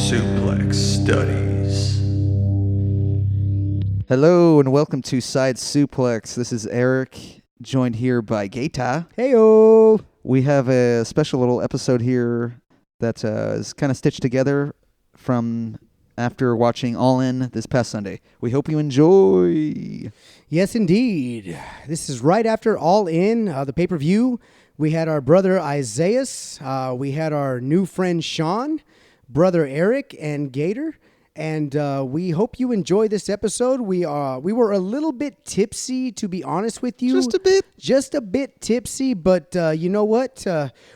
Suplex Studies. Hello and welcome to Side Suplex. This is Eric, joined here by KotR. Heyo! We have a special little episode here that is kind of stitched together from after watching All In this past Sunday. We hope you enjoy. Yes, indeed. This is right after All In, the pay-per-view. We had our brother Isaiah. We had our new friend Sean, brother Eric, and KotR. And we hope you enjoy this episode. We were a little bit tipsy, to be honest with you. Just a bit tipsy, but you know what?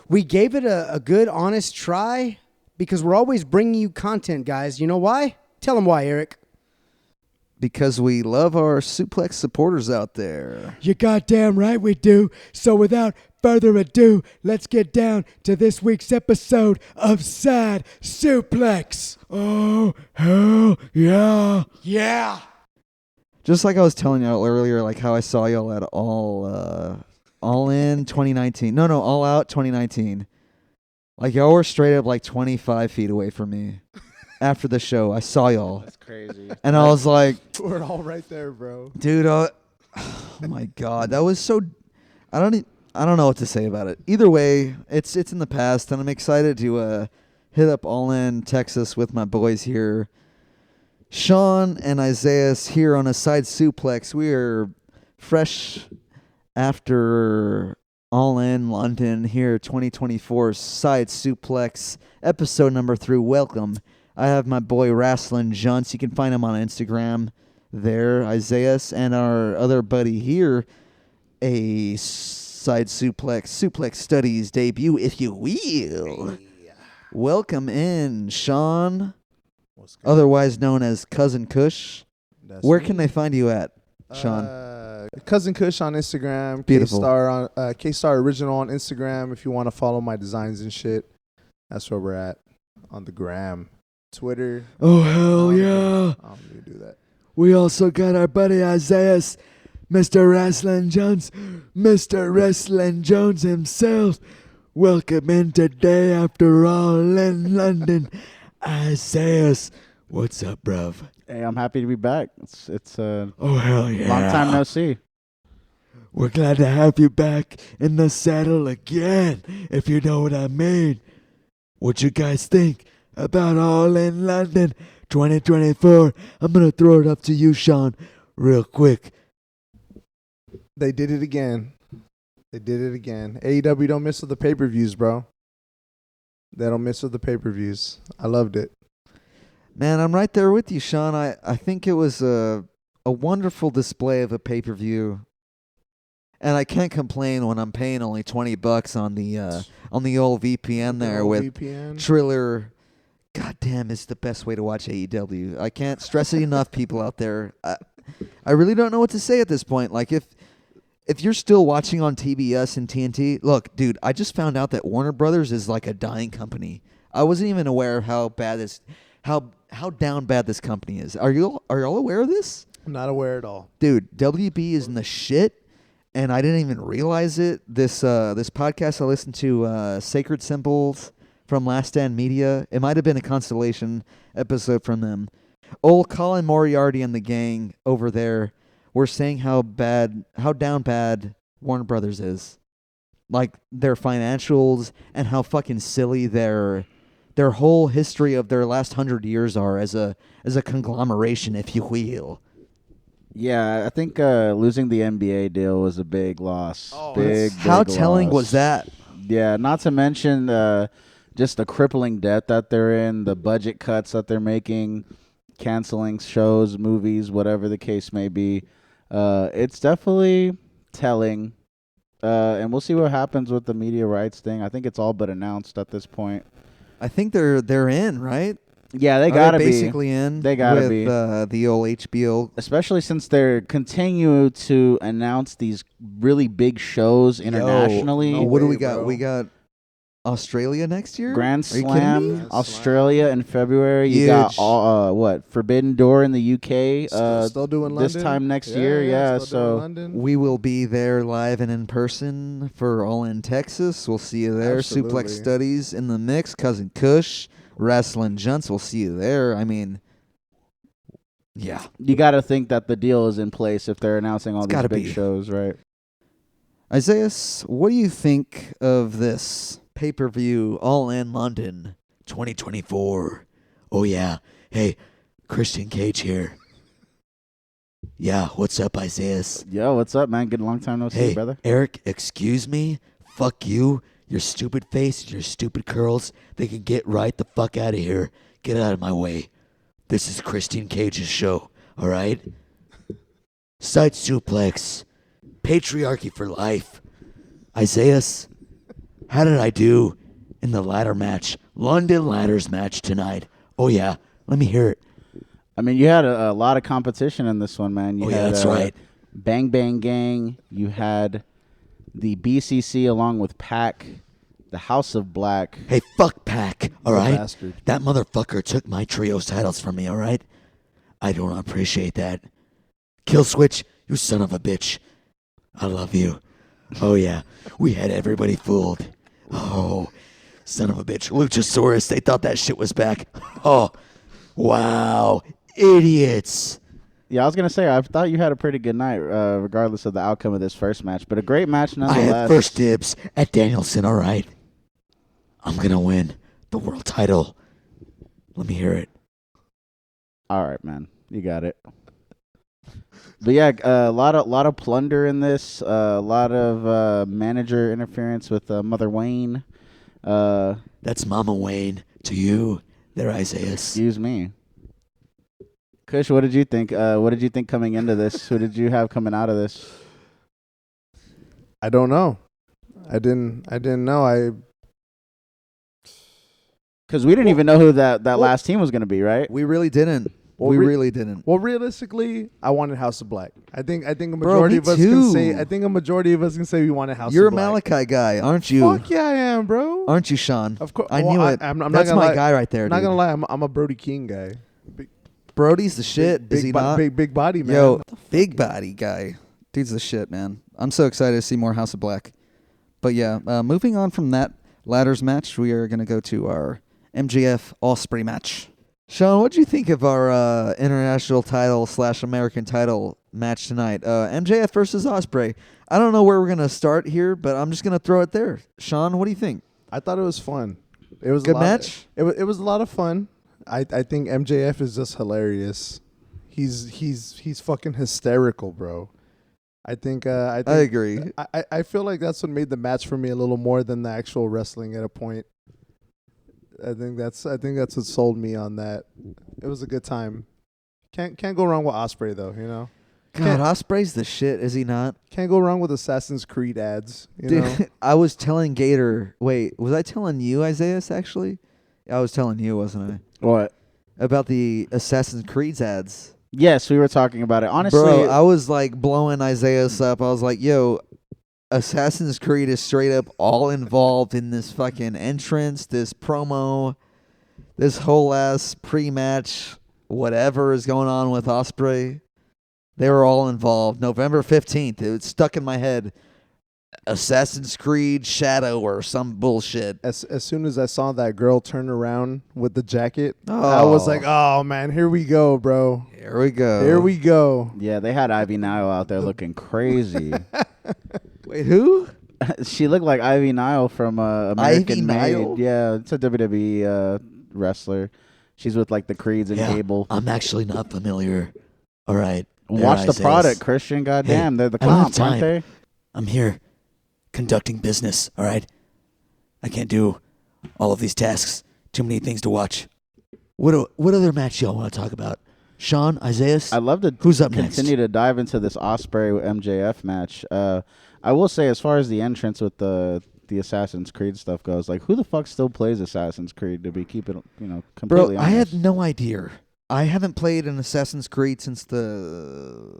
We gave it a good, honest try because we're always bringing you content, guys. You know why? Tell them why, Eric. Because we love our suplex supporters out there. You're goddamn right we do. So without further ado, let's get down to this week's episode of Side Suplex. Oh, hell yeah. Yeah. Just like I was telling y'all earlier, like how I saw y'all at All In 2019. No, All Out 2019. Like y'all were straight up like 25 feet away from me. After the show, I saw y'all. That's crazy. And I was like, we're all right there, bro. dude, oh my God, that was so, I don't know what to say about it. Either way, it's in the past, and I'm excited to hit up All In Texas with my boys here. Sean and Isaiah here on a Side Suplex. We are fresh after All In London here, 2024 Side Suplex, episode number 3. Welcome. I have my boy Wrestling Junts. You can find him on Instagram there, Isaiah, and our other buddy here, a Side Suplex Studies debut, if you will. Welcome in, Sean, otherwise known as Cousin Kush. Where can they find you at, Sean? Cousin Kush on Instagram. Beautiful. KotR Original on Instagram if you want to follow my designs and shit. That's where we're at on the gram. Twitter. Oh, hell yeah. I don't need to do that. We also got our buddy Isaiah, Mr. Wrestling Jones, Mr. Wrestling Jones himself. Welcome in today after All In London. Isaiah, what's up, bruv? Hey, I'm happy to be back. It's Oh, hell yeah. long time no see. We're glad to have you back in the saddle again, if you know what I mean. What you guys think about All In London 2024? I'm going to throw it up to you, Sean, real quick. They did it again. AEW don't miss with the pay-per-views, bro. They don't miss with the pay-per-views. I loved it. Man, I'm right there with you, Sean. I think it was a wonderful display of a pay-per-view. And I can't complain when I'm paying only $20 on the old VPN there with VPN. Triller. God damn, it's the best way to watch AEW. I can't stress it enough, people out there. I really don't know what to say at this point. Like, if you're still watching on TBS and TNT, look, dude, I just found out that Warner Brothers is like a dying company. I wasn't even aware of how down bad this company is. Are y'all aware of this? I'm not aware at all. Dude, WB is in the shit. And I didn't even realize it. This podcast I listened to, Sacred Symbols from Last Stand Media. It might have been a Constellation episode from them. Old Colin Moriarty and the gang over there were saying how down bad Warner Brothers is. Like their financials and how fucking silly their whole history of their last 100 years are as a conglomeration, if you will. Yeah, I think losing the NBA deal was a big loss. Oh, big how telling loss. was that? Yeah, not to mention just the crippling debt that they're in, the budget cuts that they're making, canceling shows, movies, whatever the case may be. It's definitely telling, and we'll see what happens with the media rights thing. I think it's all but announced at this point. I think they're in, right? Yeah, they gotta be basically in. They gotta with, be the old HBO, especially since they're continue to announce these really big shows internationally. What do we got? Bro. We got Australia next year? Grand Are you kidding me? Slam, Australia in February. You got Forbidden Door in the UK. Still doing this London? time next year. Yeah, so we will be there live and in person for All In Texas. We'll see you there. Absolutely. Suplex Studies in the mix. Cousin Kush, wrestling junts will see you there. I mean, yeah. You got to think that the deal is in place if they're announcing all It's these gotta big be. shows, right? Isaiah, what do you think of this pay-per-view All In London 2024? Oh, yeah. Hey, Christian Cage here. Yeah, what's up, Isaiah? Yo, what's up, man? Good long time no see, Hey, brother. Eric, excuse me? Fuck you, your stupid face, your stupid curls. They can get right the fuck out of here. Get out of my way. This is Christian Cage's show, all right? Side Suplex. Patriarchy for life. Isaiah, how did I do in the ladder match? London ladders match tonight. Oh, yeah. Let me hear it. I mean, you had a lot of competition in this one, man. You Oh, yeah, had, that's right. Bang Bang Gang. You had the BCC along with Pac, the House of Black. Hey, fuck Pac, all You right? bastard. That motherfucker took my trios titles from me, all right? I don't appreciate that. Kill Switch, you son of a bitch. I love you. Oh, yeah. We had everybody fooled. Oh, son of a bitch. Luchasaurus, they thought that shit was back. Oh, wow. Idiots. Yeah, I was going to say, I thought you had a pretty good night, regardless of the outcome of this first match. But a great match I nonetheless. had first dibs at Danielson, all right? I'm going to win the world title. Let me hear it. All right, man. You got it. But yeah, a lot of plunder in this. A lot of manager interference with Mother Wayne. That's Mama Wayne to you there, Isaiah. Excuse me. Kush, what did you think? What did you think coming into this? Who did you have coming out of this? I don't know. I didn't know. Because we didn't even know who that last team was going to be, right? We really didn't. Well, We really didn't. Well, realistically, I wanted House of Black. I think a Bro, majority me of us can say. too. I think a majority of us can say we wanted House You're a of Black. Malachi guy, aren't you? Fuck yeah, I am, bro. Aren't you, Sean? Of course. I well, knew it. I'm not That's gonna my lie. guy right there, I'm not dude. gonna lie. I'm a Brody King guy. Brody's the shit. Big, Is he bo- not? Big body man. Yo, big body guy. Dude's the shit, man. I'm so excited to see more House of Black. But yeah, moving on from that ladders match, we are going to go to our MJF Ospreay match. Sean, what do you think of our international title / American title match tonight? MJF versus Ospreay. I don't know where we're going to start here, but I'm just going to throw it there. Sean, what do you think? I thought it was fun. It was Good a lot, match? It was a lot of fun. I think MJF is just hilarious. He's fucking hysterical, bro. I agree. I feel like that's what made the match for me a little more than the actual wrestling at a point. I think that's what sold me on that. It was a good time. Can't go wrong with Ospreay though, you know. God, Ospreay's the shit, is he not? Can't go wrong with Assassin's Creed ads, you know. Dude, I was telling Gator. Wait, was I telling you, Isaiah? Actually, I was telling you, wasn't I? What? About the Assassin's Creed ads. Yes, we were talking about it. Honestly, Bro, I was like blowing Isaiah up. I was like, yo, Assassin's Creed is straight up all involved in this fucking entrance, this promo, this whole ass pre-match, whatever is going on with Ospreay. They were all involved. November 15th, it was stuck in my head. Assassin's Creed Shadow or some bullshit. As soon as I saw that girl turn around with the jacket, I was like, "Oh man, here we go, bro. Here we go. Here we go." yeah, they had Ivy Nile out there looking crazy. Wait, who? She looked like Ivy Nile from American Made. Nile? Yeah, it's a WWE wrestler. She's with like the Creeds and Yeah, Cable. I'm actually not familiar. All right. there, Watch the Isaiah. product, Christian. Goddamn, they're the I don't have comp, aren't time. they? I'm here conducting business, all right? I can't do all of these tasks. Too many things to watch. What other match y'all want to talk about? Sean, Isaiah? I'd love to Who's up next? continue to dive into this Ospreay MJF match. I will say, as far as the entrance with the Assassin's Creed stuff goes, like, who the fuck still plays Assassin's Creed? To be keeping, completely Bro, honest. I had no idea. I haven't played an Assassin's Creed since the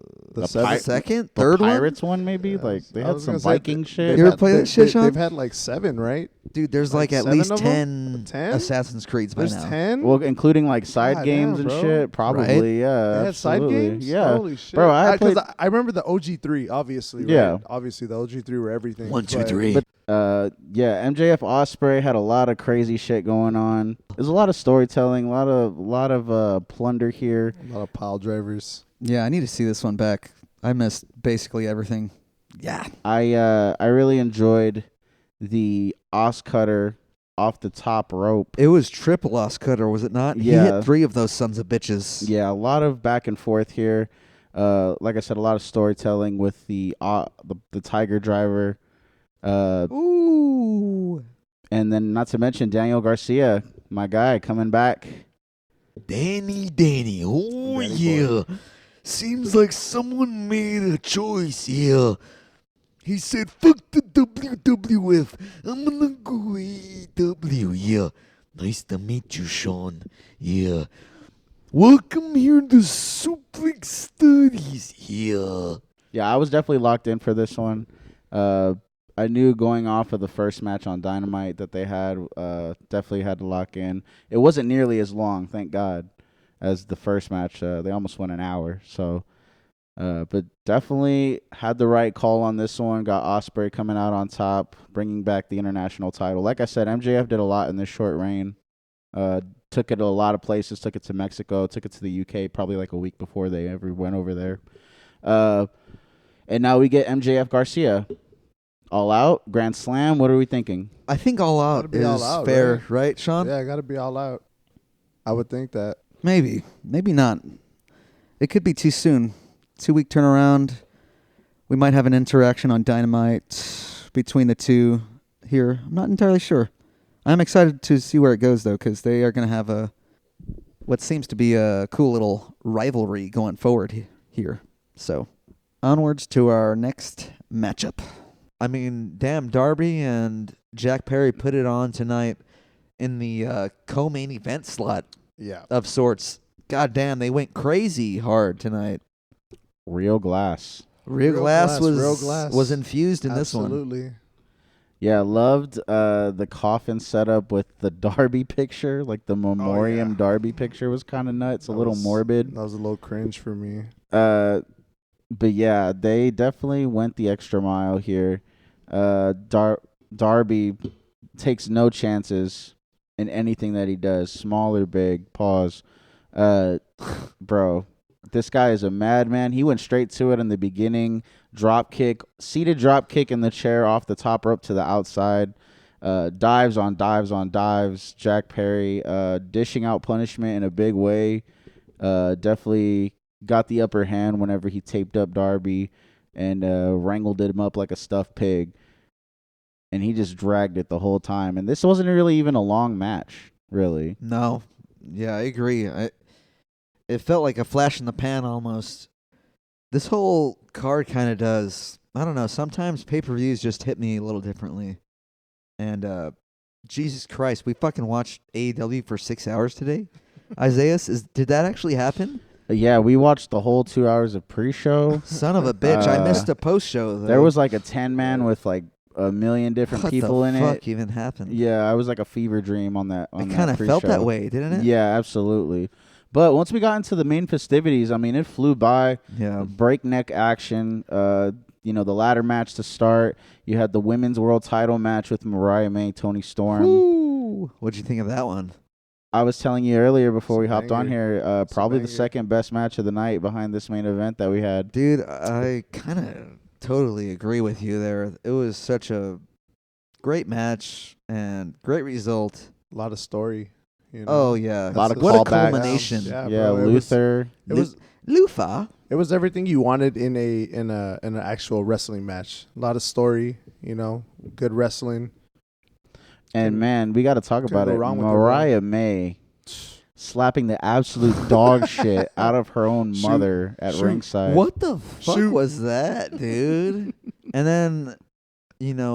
second, The third Pirates one, maybe? Yeah, like, they I had was some gonna say, Viking shit. You ever play that shit, Sean? They've had like 7, right? Dude, there's Like like at 7 least of 10 10? Assassin's Creeds by There's now. 10. Well, including like side God games damn, and bro. shit. Probably, yeah. They had side absolutely. games. Yeah. Holy shit, Bro, I played. I remember the OG3, obviously. Right? Yeah. Obviously the OG3 were everything. 1, 2, but 3. But yeah, MJF Ospreay had a lot of crazy shit going on. There's a lot of storytelling, a lot of plunder here. A lot of pile drivers. Yeah, I need to see this one back. I missed basically everything. Yeah. I really enjoyed the Os Cutter off the top rope. It was triple Oscutter, was it not? He Yeah. hit 3 of those sons of bitches. Yeah, a lot of back and forth here. Like I said, a lot of storytelling with the Tiger Driver. Ooh. And then not to mention Daniel Garcia, my guy, coming back. Danny. Oh, Danny yeah. Seems like someone made a choice here. He said, fuck the WWF. I'm gonna go AEW. Yeah. Nice to meet you, Sean. Yeah. Welcome here to Suplex Studies. Yeah. Yeah, I was definitely locked in for this one. I knew going off of the first match on Dynamite that they had, definitely had to lock in. It wasn't nearly as long, thank God, as the first match. They almost went an hour. So, but definitely had the right call on this one. Got Ospreay coming out on top, bringing back the international title. Like I said, MJF did a lot in this short reign. Took it to a lot of places. Took it to Mexico. Took it to the UK probably like a week before they ever went over there. And now we get MJF Garcia. All Out, Grand Slam. What are we thinking? I think All Gotta Out be is All Out, fair, right, Sean? Yeah, I got to be all out. I would think that. Maybe. Maybe not. It could be too soon. 2-week turnaround. We might have an interaction on Dynamite between the two here. I'm not entirely sure. I'm excited to see where it goes, though, because they are going to have what seems to be a cool little rivalry going forward here. So, onwards to our next matchup. I mean, damn, Darby and Jack Perry put it on tonight in the co-main event slot Yeah. of sorts. God damn, they went crazy hard tonight. Real Glass. Real Real glass glass. was infused in this one. Absolutely. Yeah, loved the coffin setup with the Darby picture. Like the Memoriam Darby picture was kind of nuts, a little morbid. That was a little cringe for me. But yeah, they definitely went the extra mile here. Darby takes no chances in anything that he does, small or big. Pause. Bro, this guy is a madman. He went straight to it in the beginning. Drop kick, seated drop kick in the chair off the top rope to the outside. Dives on dives on dives. Jack Perry dishing out punishment in a big way. Definitely got the upper hand whenever he taped up Darby and wrangled him up like a stuffed pig. And he just dragged it the whole time. And this wasn't really even a long match, really. No. Yeah, I agree. It felt like a flash in the pan almost. This whole card kind of does. I don't know. Sometimes pay-per-views just hit me a little differently. And Jesus Christ, we fucking watched AEW for 6 hours today. Isaiah, did that actually happen? Yeah, we watched the whole 2 hours of pre-show. Son of a bitch. I missed a post-show, though. There was like a 10-man with like a million different people in it. What the fuck even happened? Yeah, I was like a fever dream on that. It kind of felt that way, didn't it? Yeah, absolutely. But once we got into the main festivities, I mean, it flew by. Yeah. Breakneck action. The ladder match to start. You had the women's world title match with Mariah May, Toni Storm. Ooh. What'd you think of that one? I was telling you earlier before we hopped on banger. here, probably the banger. second best match of the night behind this main event that we had. Dude, I kind of totally agree with you there. It was such a great match and great result. A lot of story. You know? Oh, yeah. A lot of What a callbacks. culmination. Yeah, Yeah, bro, Luther. It was Lufa. it was everything you wanted in an actual wrestling match. A lot of story, good wrestling. And man, we got to talk about go it. wrong with her, Mariah May slapping the absolute dog shit out of her own mother at ringside. What the fuck was that, dude? And then,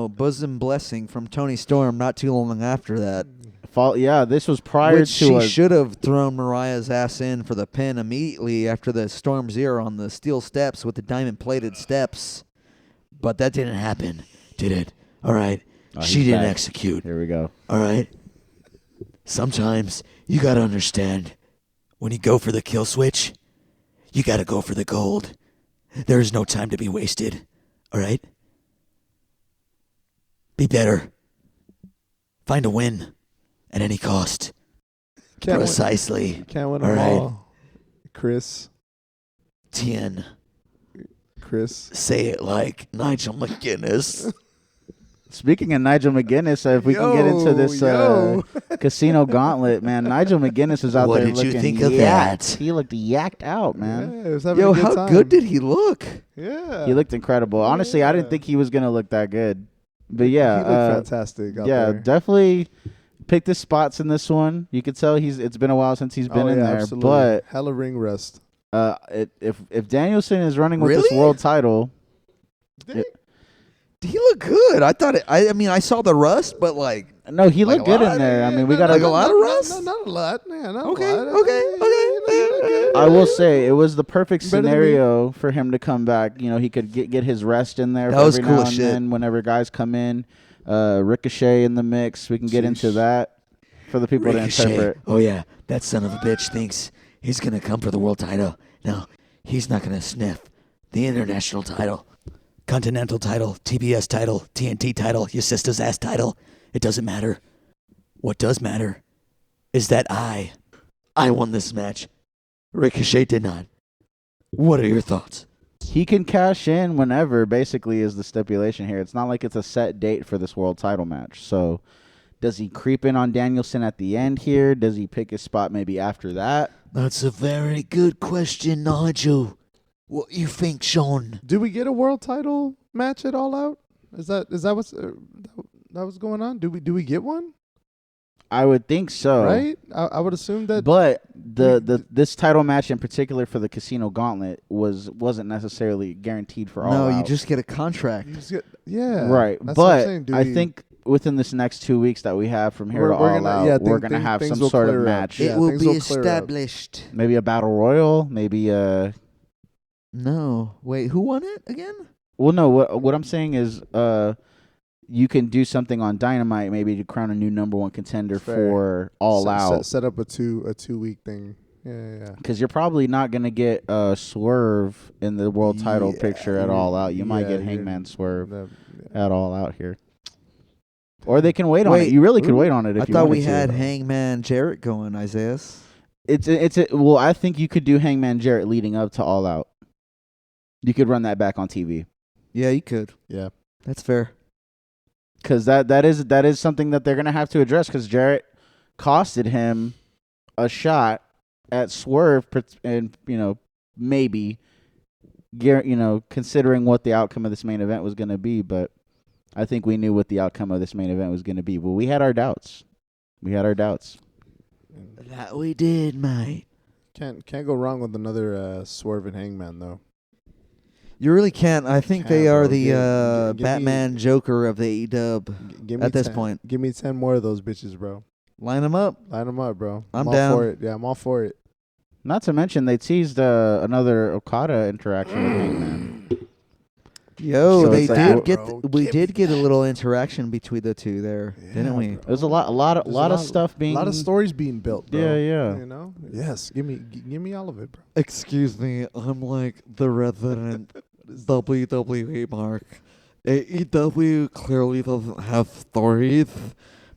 bosom blessing from Toni Storm not too long after that. This was prior Which to she should have thrown Mariah's ass in for the pin immediately after the Storm Zero on the steel steps with the diamond-plated steps. But that didn't happen, did it? All right. She he's didn't back. execute. Here we go. All right. Sometimes you got to understand when you go for the kill switch, you got to go for the gold. There is no time to be wasted. All right? Be better. Find a win at any cost. Can't win- Precisely. Can't win All them right. all. Chris. Chris. Say it like Nigel McGuinness. Speaking of Nigel McGuinness, if we can get into this casino gauntlet, man, Nigel McGuinness is out What there did you looking think of yacked. that? He looked yacked out, man. Yeah, he was having Yo, a good how time. good did he look? Yeah. He looked incredible. Honestly, I didn't think he was going to look that good. But yeah. He looked fantastic out there. Definitely picked his spots in this one. You could tell it's been a while since he's been in there. Absolutely. But hella ring rust. if Danielson is running with this Really? world title, He looked good. I thought it. I mean, I saw the rust, but like, no, he Like looked a good lot? in there. I mean, we got Like a lot of rust? No, not a lot. Yeah, not Okay, a lot. okay. I will say it was the perfect Better than me. scenario for him to come back. You know, he could get his rest in there That for was every cool now as and shit. then whenever guys come in. Ricochet in the mix. We can get into that for the people to interpret. Oh yeah, that son of a bitch thinks he's gonna come for the world title. No, he's not gonna sniff the international title, continental title, TBS title, TNT title, your sister's ass title. It doesn't matter. What does matter is that I won this match. Ricochet did not. What are your thoughts? He can cash in whenever, basically, is the stipulation here. It's not like it's a set date for this world title match. So does he creep in on Danielson at the end here? Does he pick his spot maybe after that? That's a very good question, Nigel. What you think, Sean? Do we get a world title match at All Out? Is that what's that was going on? Do we get one? I would think so. Right? I would assume that. But this title match in particular for the Casino Gauntlet wasn't necessarily guaranteed for All No, Out. you just get a contract. You just get, yeah. Right. That's what I'm But saying. Do I we- think within this next 2 weeks that we have from here We're- to we're All gonna- Out, yeah, we're going to have things some will sort of clear up. match. Yeah, It will things be will clear up. established. Maybe a battle royal. Maybe No. Wait, who won it again? Well, no. What I'm saying is, you can do something on Dynamite, maybe to crown a new number one contender Fair. for All Out. Set up a 2 week thing. Yeah. Because you're probably not going to get Swerve in the world title Yeah, picture at you're- All Out. You might yeah, get you're- Hangman Swerve Yeah. at All Out here. Or they can wait on Wait, it. You really could ooh. wait on it if I you thought wanted we to. had Hangman Jarrett going, Isaiah. Well, I think you could do Hangman Jarrett leading up to All Out. You could run that back on TV. Yeah, you could. Yeah. That's fair. Because that is something that they're going to have to address, because Jarrett costed him a shot at Swerve, and maybe considering what the outcome of this main event was going to be. But I think we knew what the outcome of this main event was going to be. But we had our doubts. That we did, mate. Can't go wrong with another Swerve and Hangman though. You really can't. I think they Can't, are bro. the Give me- Batman Joker of the E-Dub Give me at this 10 point. Give me 10 more of those bitches, bro. Line them up. Line them up, bro. I'm all down. for it. Yeah, I'm all for it. Not to mention they teased another Okada interaction with Hangman. Yo, So they it's like, did bro, get. We give did me get a that. little interaction between the two there, didn't we? bro. There's a lot There's of stuff being. a lot of stories being built, bro. Yeah. You know? Yes. Give me all of it, bro. Excuse me, I'm like the resident WWE mark. AEW clearly doesn't have stories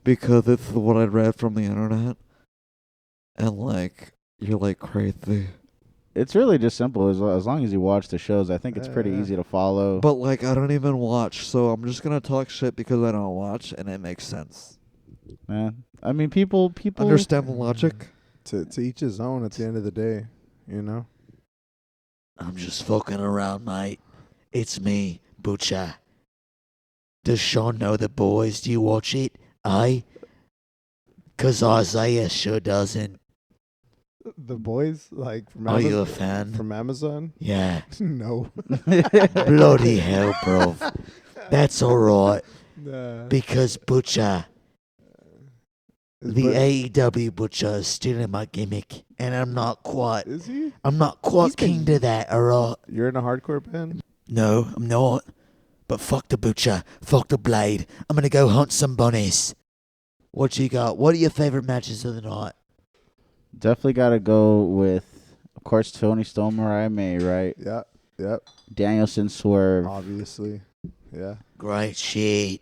because it's what I read from the internet. And like, you're like crazy. It's really just simple. As long as you watch the shows, I think it's pretty Yeah. easy to follow. But like, I don't even watch, so I'm just gonna talk shit because I don't watch, and it makes sense. Man, I mean, people Understand the logic? To each his own at the end of the day, you know? I'm just fucking around, mate. It's me, Butcher. Does Sean know the boys? Do you watch it? Eh? 'Cause Isaiah sure doesn't. The boys, like from Are you a Amazon. fan? From Amazon? Yeah. No. Bloody hell, bro. That's alright. Nah. Because Butcher, The AEW butcher is stealing my gimmick, and I'm not quite Is he? keen to that, alright? You're in a hardcore band? No, I'm not. But fuck the butcher, fuck the blade. I'm gonna go hunt some bunnies. What you got? What are your favorite matches of the night? Definitely got to go with, of course, Tony Storm, Mariah May, right? Yep. Danielson Swerve. Obviously. Yeah. Great shit.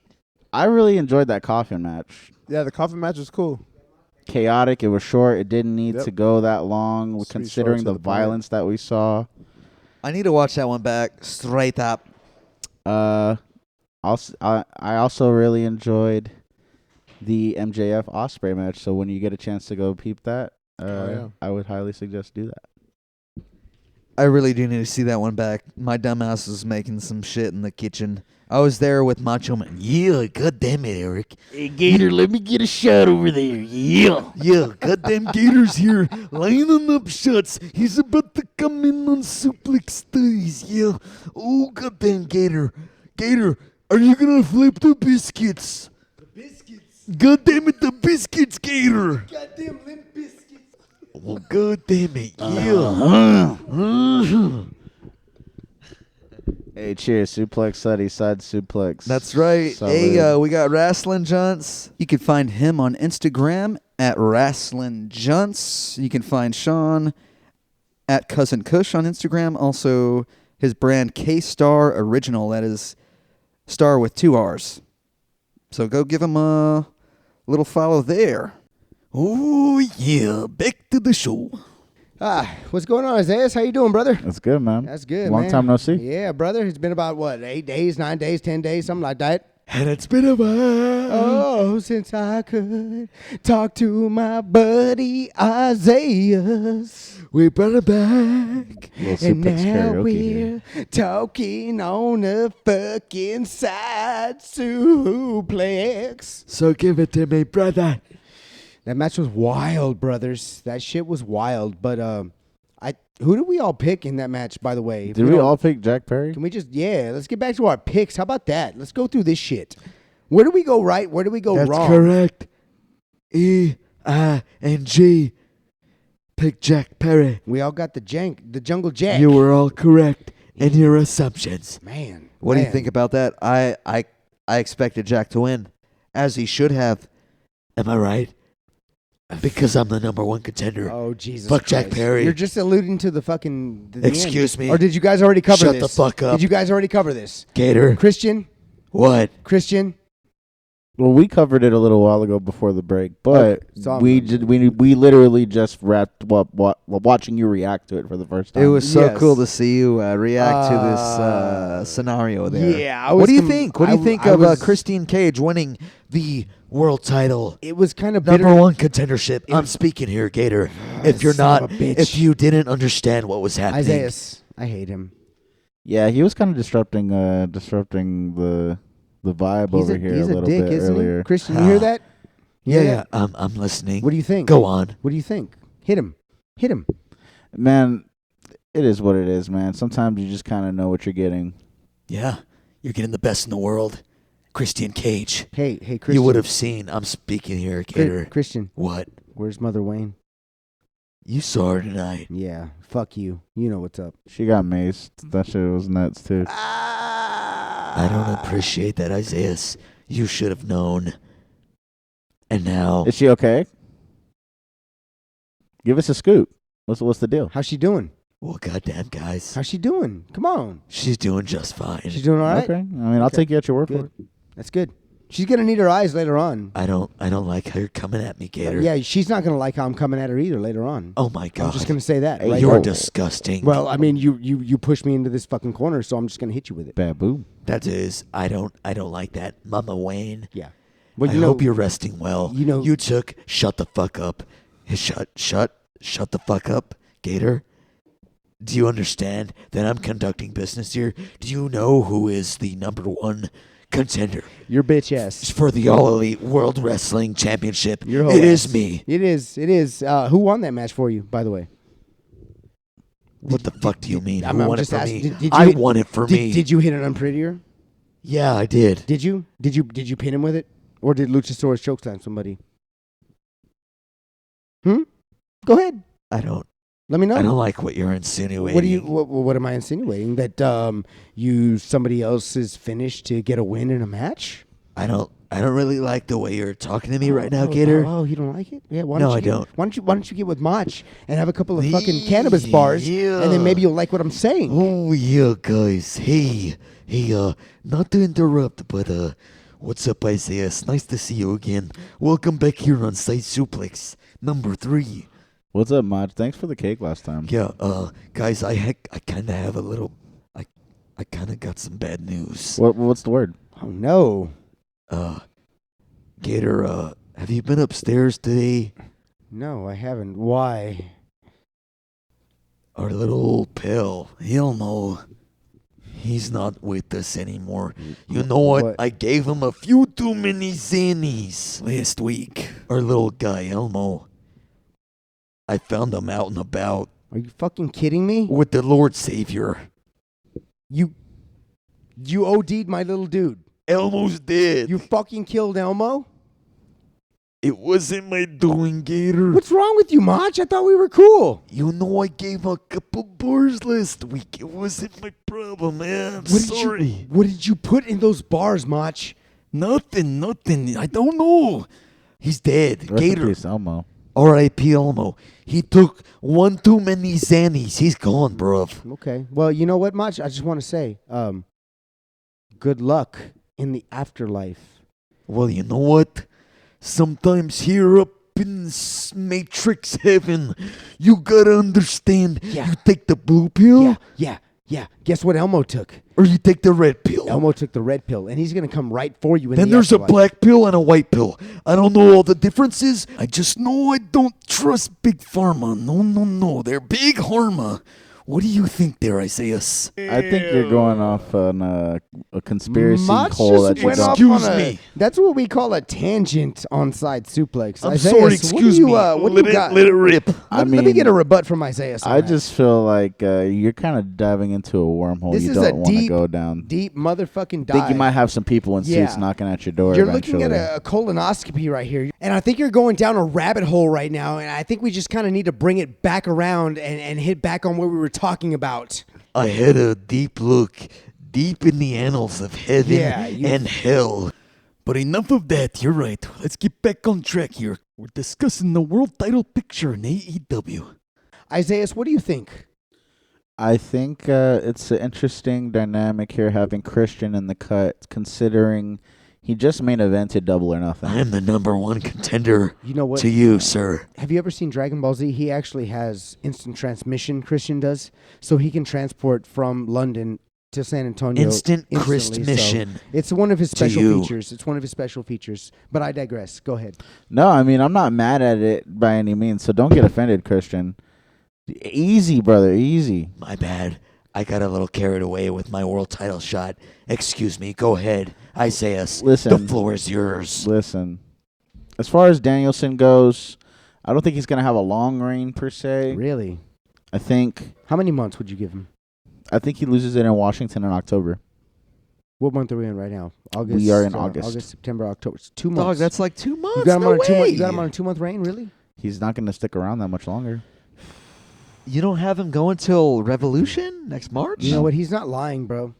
I really enjoyed that coffin match. Yeah, the coffin match was cool. Chaotic. It was short. It didn't need Yep. to go that long, Sweet considering short to the the point. violence that we saw. I need to watch that one back straight up. I also really enjoyed the MJF Osprey match. So when you get a chance to go peep that, yeah. I would highly suggest do that. I really do need to see that one back. My dumbass was making some shit in the kitchen. I was there with Macho Man. Yeah, goddamn it, Eric. Hey, Gator, let me get a shot over there. Yeah. Yeah, goddamn Gator's here, lining up shots. He's about to come in on suplex studies. Yeah. Oh, goddamn Gator. Gator, are you gonna flip the biscuits? The biscuits. Goddamn it, the biscuits, Gator. Goddamn limp biscuits. Well, goddamn it, Hey, cheers. Suplex Suddy, side suplex. That's right. Solid. Hey, we got Wrestling Junts. You can find him on Instagram at Wrestling Junts. You can find Sean at Cousin Kush on Instagram. Also, his brand KotR Original. That is star with 2 R's. So go give him a little follow there. Oh, yeah. Back to the show. What's going on, Isaiah? How you doing, brother? That's good, man. That's good, Long man. time no see. Yeah, brother. It's been about, 8 days, 9 days, 10 days, something like that. And it's been a while. Oh, since I could talk to my buddy Isaiah. We brought it back. Little And suplex now karaoke here. we're talking on a fucking side suplex. So give it to me, brother. That match was wild, brothers. That shit was wild. But who did we all pick in that match, by the way? If Did we don't- all pick Jack Perry? Can we just, let's get back to our picks. How about that? Let's go through this shit. Where do we go right? Where do we go That's wrong? correct. E-I-N-G. Pick Jack Perry. We all got the Jungle Jack. You were all correct in your assumptions. Man. What do you man. think about that? I expected Jack to win, as he should have. Am I right? Because I'm the number one contender. Oh, Jesus Fuck Jack Christ. Perry. You're just alluding to the fucking... the Excuse end. me. Or did you guys already cover Shut this? the fuck up. Did you guys already cover this? Gator. Christian? What? Christian? Well, we covered it a little while ago before the break, but so we literally just wrapped up watching you react to it for the first time. It was so Yes. cool to see you react to this scenario there. Yeah. What do you think? What do you think I of was- Christine Cage winning the World title. It was kind of bitter. Number one contendership. I'm speaking here, Gator. If you're son not, of a bitch. if you didn't understand what was happening. Isaiah, I hate him. Yeah, he was kind of disrupting the vibe over here a he's little dick, bit isn't earlier. he? Christian, you hear that? You Yeah, hear yeah. that? I'm listening. What do you think? Go on. What do you think? Hit him. Hit him. Man, it is what it is, man. Sometimes you just kind of know what you're getting. Yeah, you're getting the best in the world. Christian Cage. Hey, Christian. You would have seen. I'm speaking here, Gator. Christian, What? where's Mother Wayne? You saw her tonight. Yeah, fuck you. You know what's up. She got maced. That shit was nuts too. I don't appreciate that, Isaiah. You should have known. And now, Is she okay? Give us a scoop. What's the deal? How's she doing? well, goddamn, guys, How's she doing? Come on. she's doing just fine. She's doing all right? Okay. I mean, I'll Okay. take you at your word for Good. it. That's good. She's going to need her eyes later on. I don't like how you're coming at me, Gator. Yeah, she's not going to like how I'm coming at her either later on. Oh my God. I'm just going to say that. Hey, right You're now. disgusting. Well, I mean, you pushed me into this fucking corner, so I'm just going to hit you with it. Baboom. that is, I don't like that, Mama Wayne. Yeah. Well, I you know, hope you're resting well. you know- you took. Shut the fuck up. Shut the fuck up, Gator. Do you understand that I'm conducting business here? Do you know who is the number one contender your bitch ass. for the All Elite World Wrestling Championship? Your whole It is ass. me. It is. It is. Who won that match for you, by the way? What the fuck do you mean? I'm- Who I'm won it just for asking, me? did you I hit- won it for me. Did you hit it unprettier? Yeah, I did. Did you? Did you pin him with it? Or did Luchasaurus chokeslam somebody? Go ahead. I don't Let me know. I don't like what you're insinuating. What do you? What am I insinuating? That you somebody else's finish to get a win in a match? I don't really like the way you're talking to me right now, Gator. Oh, you don't like it? Yeah. Why No, don't I you get- don't. Why don't you get with Mach and have a couple of fucking cannabis bars, and then maybe you'll like what I'm saying. Oh yeah, guys. Hey, not to interrupt, but what's up, Isaiah? It's nice to see you again. Welcome back here on Side Suplex number 3. What's up, Maj? Thanks for the cake last time. Yeah, guys, I kind of have a little, I kind of got some bad news. What's the word? Oh no. Gator, have you been upstairs today? No, I haven't. Why? Our little old pal, Elmo, he's not with us anymore. You know what? What? I gave him a few too many Xannies last week. Our little guy, Elmo. I found him out and about Are you fucking kidding me? with the Lord Savior. You OD'd my little dude. Elmo's dead. You fucking killed Elmo? It wasn't my doing, Gator. What's wrong with you, Mach? I thought we were cool. You know I gave a couple bars last week. It wasn't my problem, man. Sorry. What did you put in those bars, Mach? Nothing. I don't know. He's dead. Rest in Gator. peace, Elmo. R.I.P. Elmo. He took one too many Xannies. He's gone, bruv. Okay. Well, you know what, Mach? I just want to say, good luck in the afterlife. Well, you know what? Sometimes here up in Matrix heaven, you gotta understand. Yeah. You take the blue pill Yeah. Guess what Elmo took? or you take the red pill. Elmo took the red pill, and he's going to come right for you in Then the there's afterlife. a black pill and a white pill. I don't know all the differences. I just know I don't trust Big Pharma. No. They're big harma. What do you think there, Isaiah? I think you're going off on a conspiracy Mach hole just that you went don't. off Excuse on a- me. That's what we call a tangent on Side Suplex. I'm Isaiah, sorry, so excuse me. What do you got? Let it rip. Let me get a rebut from Isaiah. I just feel like you're kind of diving into a wormhole This you is a don't want to deep, go down. deep motherfucking I dive. think you might have some people in suits Yeah. knocking at your door You're eventually. looking at a colonoscopy right here. And I think you're going down a rabbit hole right now. And I think we just kind of need to bring it back around and hit back on what we were talking about. I had a deep look, deep in the annals of heaven Yeah, and hell. But enough of that, you're right. Let's get back on track here. We're discussing the world title picture in AEW. Isaiah, what do you think? I think it's an interesting dynamic here having Christian in the cut, considering he just main evented Double or Nothing. I'm the number one contender You know what? to you, sir. Have you ever seen Dragon Ball Z? He actually has instant transmission, Christian does. So he can transport from London to San Antonio. Instant instantly. Christmission. So it's one of his to special you. features. It's one of his special features. But I digress. Go ahead. No, I mean, I'm not mad at it by any means, so don't get offended, Christian. Easy, brother, easy. My bad. I got a little carried away with my world title shot. Excuse me. Go ahead. Isaiah, Listen. the floor is yours. Listen, as far as Danielson goes, I don't think he's going to have a long reign per se. Really? I think How many months would you give him? he loses it in Washington in October. What month are we in right now? August. We are in August. August, September, October. It's 2 months. Dog, that's like 2 months. you got him no on a 2 month. way. You got him on a 2 month reign, really? He's not going to stick around that much longer. You don't have him go until Revolution next March? You know what? He's not lying, bro.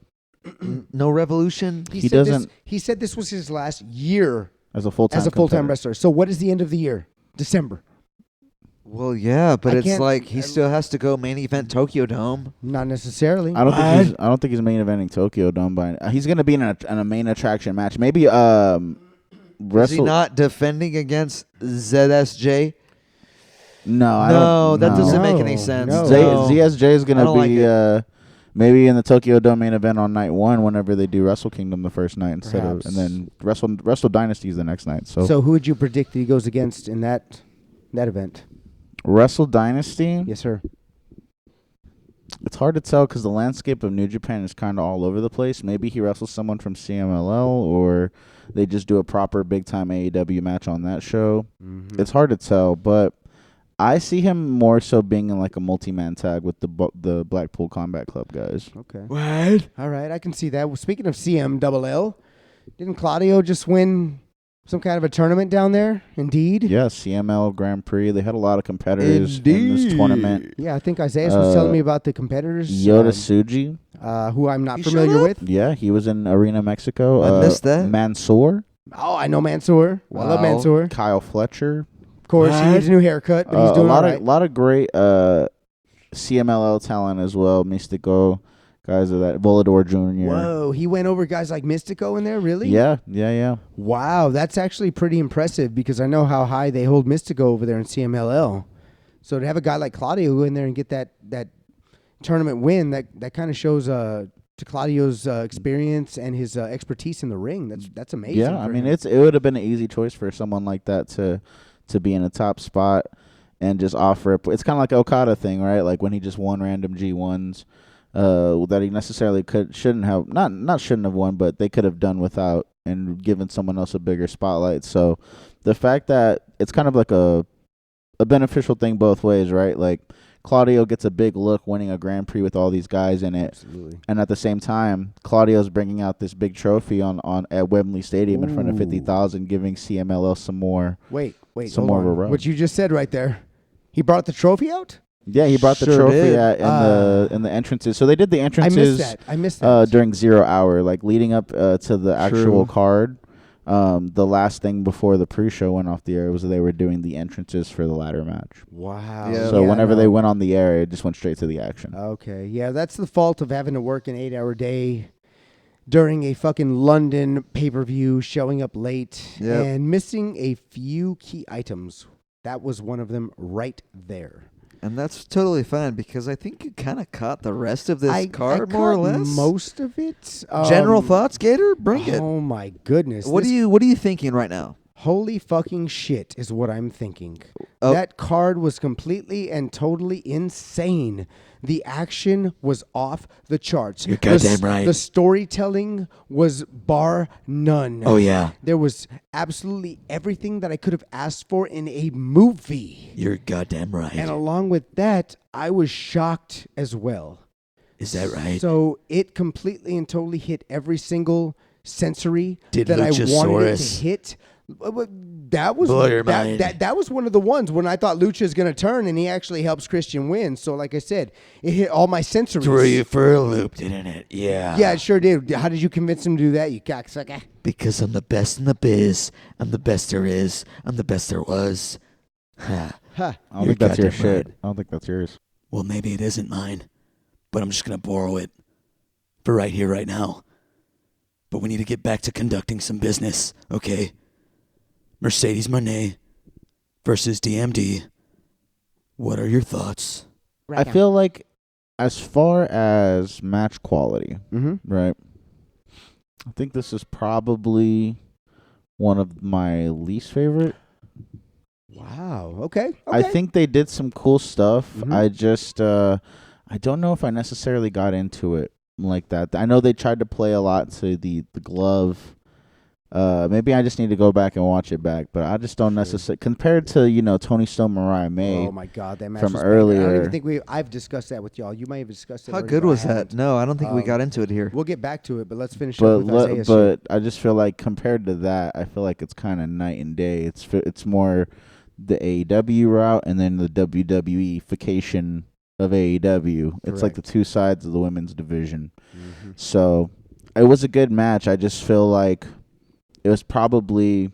No Revolution? He said doesn't- He said this was his last year As a full-time as a full time competitor. wrestler. So what is the end of the year? December. Well, yeah, but I it's can't- like he still has to go main event Tokyo Dome. Not necessarily. I don't think he's main eventing Tokyo Dome, but he's going to be in a main attraction match. Maybe Is he wrestle. not defending against ZSJ? No, I No, don't. that no. doesn't make No, any sense. no. ZSJ is going I to don't like be it. maybe in the Tokyo Dome main event on night one whenever they do Wrestle Kingdom the first night instead Perhaps. of, and then Wrestle Dynasty is the next night. So, So who would you predict that he goes against in that event? Wrestle Dynasty, Yes, sir. it's hard to tell because the landscape of New Japan is kind of all over the place. Maybe he wrestles someone from CMLL, or they just do a proper big time AEW match on that show. Mm-hmm. It's hard to tell, but I see him more so being in like a multi-man tag with the Blackpool Combat Club guys. Okay. What? All right, I can see that. Well, speaking of CMLL, didn't Claudio just win some kind of a tournament down there. Indeed. Yeah, CML Grand Prix. They had a lot of competitors in this tournament. Yeah, I think Isaiah was telling me about the competitors. Yoda Tsuji. Who I'm not He familiar showed with. Yeah, he was in Arena Mexico. I missed that. Mansoor. Oh, I know Mansoor. I love Wow. Mansoor. Kyle Fletcher. Of course, he What? needs a new haircut, but he's doing all right. A lot of great CMLL talent as well. Mystico, guys of that. Volador Jr. Whoa, he went over guys like Mystico in there, really? Yeah. Wow, that's actually pretty impressive because I know how high they hold Mystico over there in CMLL. So to have a guy like Claudio go in there and get that tournament win, that kind of shows to Claudio's experience and his expertise in the ring. That's amazing. Yeah, I mean, it would have been an easy choice for someone like that to be in a top spot and just offer it. It's kind of like Okada thing, right? Like when he just won random G1s that he necessarily shouldn't have won, but they could have done without and given someone else a bigger spotlight. So the fact that it's kind of like a beneficial thing both ways, right? Like Claudio gets a big look winning a Grand Prix with all these guys in it. Absolutely. And at the same time, Claudio's bringing out this big trophy at Wembley Stadium in front of 50,000, giving CMLL some more. Wait, some hold more of a on. run. What you just said right there. He brought the trophy out? Yeah, he brought the Sure trophy did. in the entrances. So they did the entrances. I missed that. During 0 hour, like leading up to the actual True. card. The last thing before the pre-show went off the air was they were doing the entrances for the ladder match. Wow. Yeah. So whenever they no. went on the air, it just went straight to the action. Okay. Yeah, that's the fault of having to work an 8-hour day during a fucking London pay-per-view, showing up late, Yep. and missing a few key items. That was one of them right there. And that's totally fine because I think you kind of caught the rest of this I card more or caught less. most of it. General thoughts, Gator? Bring it. Oh my goodness. What are you thinking right now? Holy fucking shit is what I'm thinking. Oh. That card was completely and totally insane. The action was off the charts. You're goddamn right. The storytelling was bar none. Oh, yeah. There was absolutely everything that I could have asked for in a movie. You're goddamn right. And along with that, I was shocked as well. Is that right? So it completely and totally hit every single sensory Did that I wanted it Luchasaurus to hit. That was blow your mind? that was one of the ones when I thought Lucha's going to turn and he actually helps Christian win. So like I said, it hit all my sensories. Threw you for a loop, didn't it? Yeah. Yeah, it sure did. How did you convince him to do that, you cocksucker? Because I'm the best in the biz. I'm the best there is. I'm the best there was. Ha. Huh. I don't You're think that's your goddamn shit. right. I don't think that's yours. Well, maybe it isn't mine, but I'm just going to borrow it for right here, right now. But we need to get back to conducting some business, okay? Mercedes Moné versus DMD. What are your thoughts? I feel like as far as match quality, Mm-hmm. right? I think this is probably one of my least favorite. Wow. Okay. I think they did some cool stuff. Mhm. I just I don't know if I necessarily got into it like that. I know they tried to play a lot to the glove. Maybe I just need to go back and watch it back, but I just don't necessarily compared to Tony Stone, Mariah May. Oh my God, that match from was banging. I don't earlier. even think I've discussed that with y'all. You might have discussed it. How already, good but I was that? haven't. No, I don't think we Um, got into it here. We'll get back to it, but let's finish But up with Isaiah's but I just feel like compared to that, I feel like it's kind of night and day. It's more the AEW route and then the WWE-fication of AEW. It's like the Correct. two sides of the women's division. shit. So it was a good match. I just feel like it was probably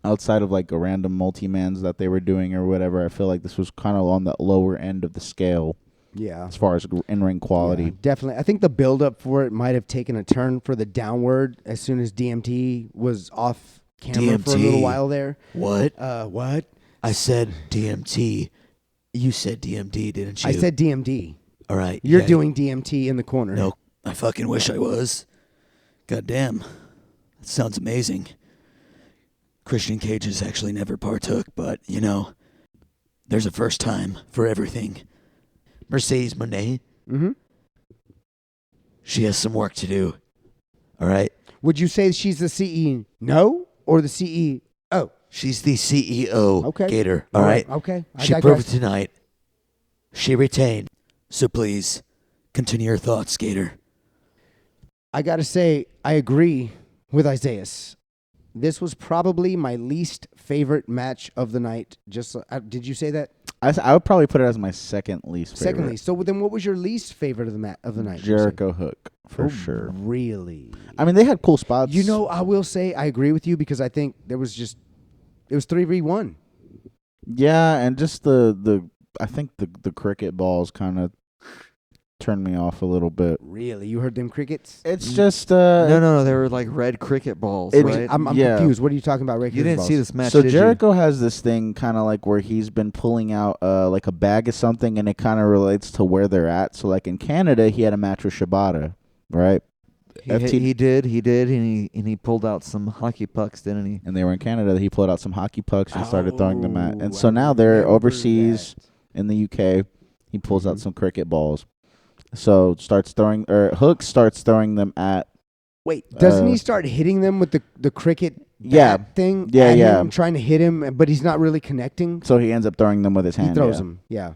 outside of like a random multi-mans that they were doing or whatever. I feel like this was kind of on the lower end of the scale Yeah. as far as in-ring quality. Yeah, definitely. I think the build-up for it might have taken a turn for the downward as soon as DMT was off camera for a little DMT. while there. What? What? I said DMT. You said DMD, didn't you? I said DMD. All right. You're yeah. doing DMT in the corner. No, I fucking wish I was. God damn. That sounds amazing. Christian Cage has actually never partook, but, there's a first time for everything. Mercedes Moné, Mm-hmm. she has some work to do. All right? Would you say she's the CEO? No, or the CEO? She's the CEO, Okay. Gator. All right? Okay. I She proved digress. it tonight. She retained. So please, continue your thoughts, Gator. I got to say, I agree with Isaiah. this was probably my least favorite match of the night. Just did you say that? I would probably put it as my second least favorite. Secondly, so then what was your least favorite of the night? Jericho Hook, for Oh, sure. Really? I mean, they had cool spots. You know, I will say I agree with you because I think it was 3v1. Yeah, and just I think the cricket balls kind of turned me off a little bit. Really? You heard them crickets? It's just No, they were like red cricket balls, It- right? I'm Yeah. confused. What are you talking about? you didn't see this match, So did Jericho has this thing kind of like where he's been pulling out like a bag of something, and it kind of relates to where they're at. So like in Canada, he had a match with Shibata, right? you? He did, and he pulled out some hockey pucks, didn't he? And they were in Canada. He pulled out some hockey pucks and started throwing them at. And so I now they're remember overseas that. in the UK. He pulls out some cricket balls. So Hook starts throwing them at. Wait, doesn't he start hitting them with the cricket Yeah. bat thing? Yeah, at yeah. him, trying to hit him, but he's not really connecting. So he ends up throwing them with his hand. He throws yeah. them. Yeah.